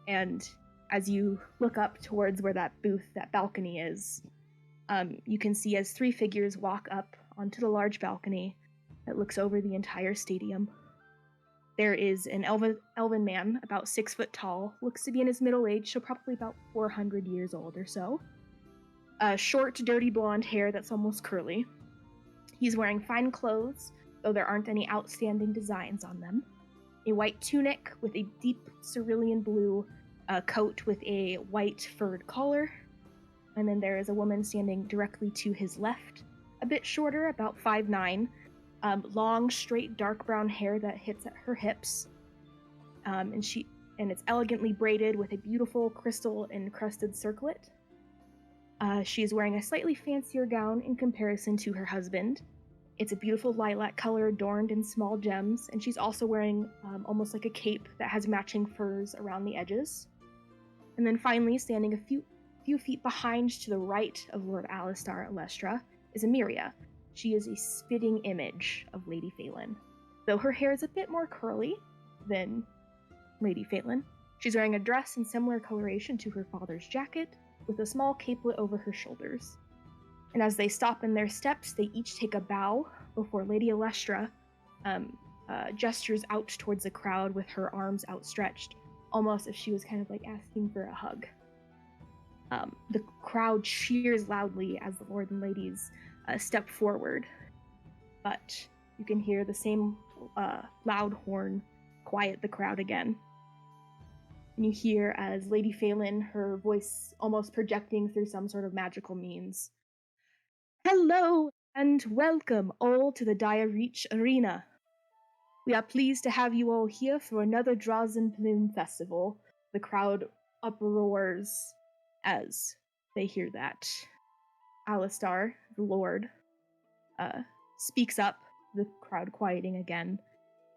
And as you look up towards where that balcony is, you can see as three figures walk up onto the large balcony that looks over the entire stadium. There is an elven man, about 6 foot tall, looks to be in his middle age, so probably about 400 years old or so. Short, dirty blonde hair that's almost curly. He's wearing fine clothes, though there aren't any outstanding designs on them. A white tunic with a deep cerulean blue coat with a white furred collar. And then there is a woman standing directly to his left, a bit shorter, about 5'9", long, straight, dark brown hair that hits at her hips, and it's elegantly braided with a beautiful crystal-encrusted circlet. She is wearing a slightly fancier gown in comparison to her husband. It's a beautiful lilac color adorned in small gems, and she's also wearing almost like a cape that has matching furs around the edges. And then finally, standing a few feet behind to the right of Lord Alistar Alestra is Ameria. She is a spitting image of Lady Phelan. Though her hair is a bit more curly than Lady Phelan, she's wearing a dress in similar coloration to her father's jacket, with a small capelet over her shoulders. And as they stop in their steps, they each take a bow before Lady Alestra gestures out towards the crowd with her arms outstretched, almost as she was kind of like asking for a hug. The crowd cheers loudly as the Lord and Ladies step forward, but you can hear the same loud horn quiet the crowd again. And you hear as Lady Phelan, her voice almost projecting through some sort of magical means, "Hello and welcome all to the Direreach Arena. We are pleased to have you all here for another Drahzin Plume Festival." The crowd uproars as they hear that. Alistar, the Lord, speaks up, the crowd quieting again.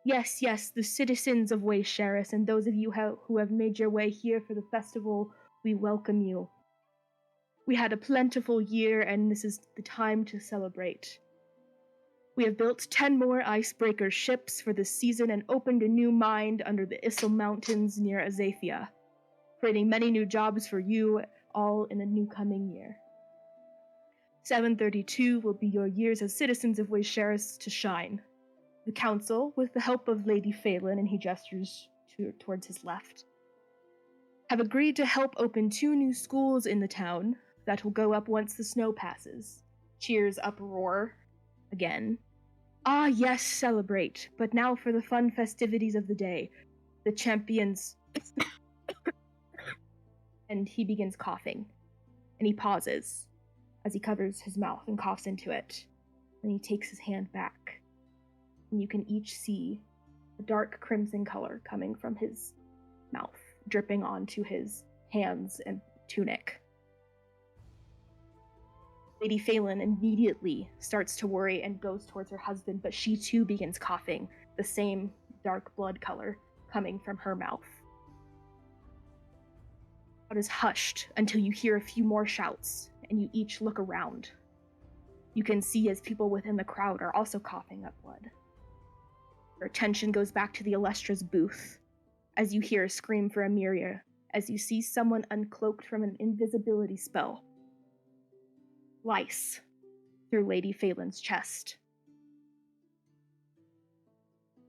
Yes, the citizens of Wea Shaeres and those of you who have made your way here for the festival, we welcome you. We had a plentiful year, and this is the time to celebrate. We have built 10 more icebreaker ships for this season and opened a new mine under the Issel Mountains near Azafia, creating many new jobs for you all in the new coming year. 732 will be your years as citizens of Wea Shaeres to shine. The council, with the help of Lady Phelan, and he gestures towards his left, have agreed to help open 2 new schools in the town that will go up once the snow passes. Cheers uproar again. Ah, yes, celebrate, but now for the fun festivities of the day. The champions and he begins coughing. And he pauses as he covers his mouth and coughs into it. And he takes his hand back. And you can each see a dark crimson color coming from his mouth, dripping onto his hands and tunic. Lady Phelan immediately starts to worry and goes towards her husband, but she too begins coughing, the same dark blood color coming from her mouth. It is hushed until you hear a few more shouts, and you each look around. You can see as people within the crowd are also coughing up blood. Your attention goes back to the Alestra's booth, as you hear a scream for Emiria, as you see someone uncloaked from an invisibility spell. Lice through Lady Phelan's chest.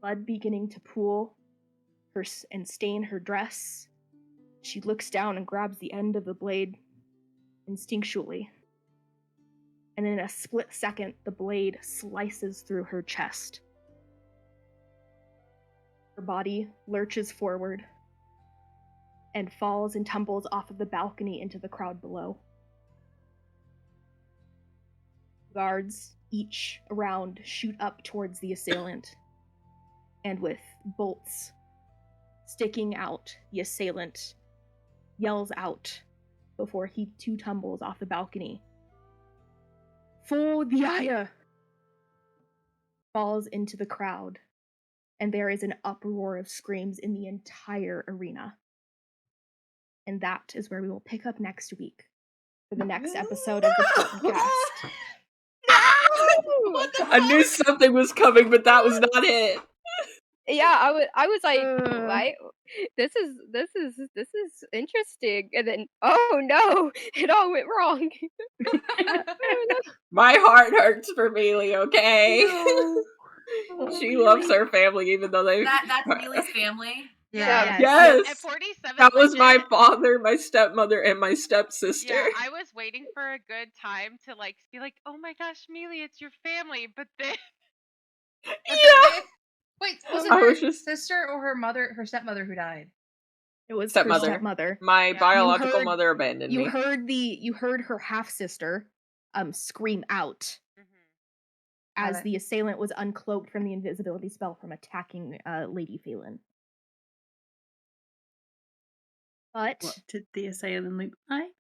Blood beginning to pool and stain her dress. She looks down and grabs the end of the blade instinctually. And in a split second, the blade slices through her chest. Her body lurches forward and falls and tumbles off of the balcony into the crowd below. Guards, each around, shoot up towards the assailant. And with bolts sticking out, the assailant yells out before he too tumbles off the balcony. For the Aya! Falls into the crowd, and there is an uproar of screams in the entire arena. And that is where we will pick up next week for the next episode of the Portent Kast. I knew something was coming, but that was not it. Yeah, I was like, why? This is interesting, and then oh no, it all went wrong. My heart hurts for Mealy, okay? No. She loves her family, even though they. That's Mealy's family. Yeah. Yes. At 47, That was my legit, father, my stepmother, and my stepsister. Yeah, I was waiting for a good time to like be like, oh my gosh, Mealy, it's your family, but then. Yeah. Wait, was it I her was just- sister or her stepmother who died? It was Stepmother. her stepmother. My Yeah. biological heard- mother abandoned me. You heard her half sister scream out as Got it. the assailant was uncloaked from the invisibility spell from attacking Lady Phelan. But What did the assailant look like?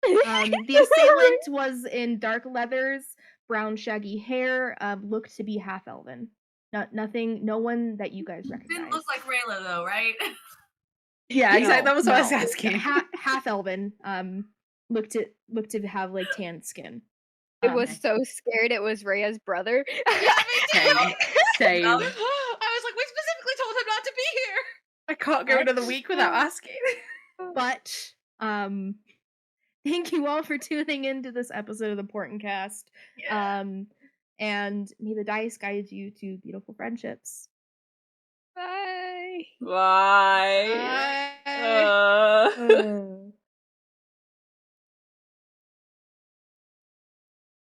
the assailant was in dark leathers, brown shaggy hair, looked to be half elven. No one that you guys recognize. Didn't look like Rayla though, right? Yeah, exactly. That was what I was asking. Half elven. Looked to have like tan skin. It was so scared it was Rhea's brother. Same. Same. I was like, we specifically told him not to be here. I can't go another week without asking. But thank you all for tuning into this episode of the Portent Kast. Yeah. And may the dice guide you to beautiful friendships. Bye. Bye.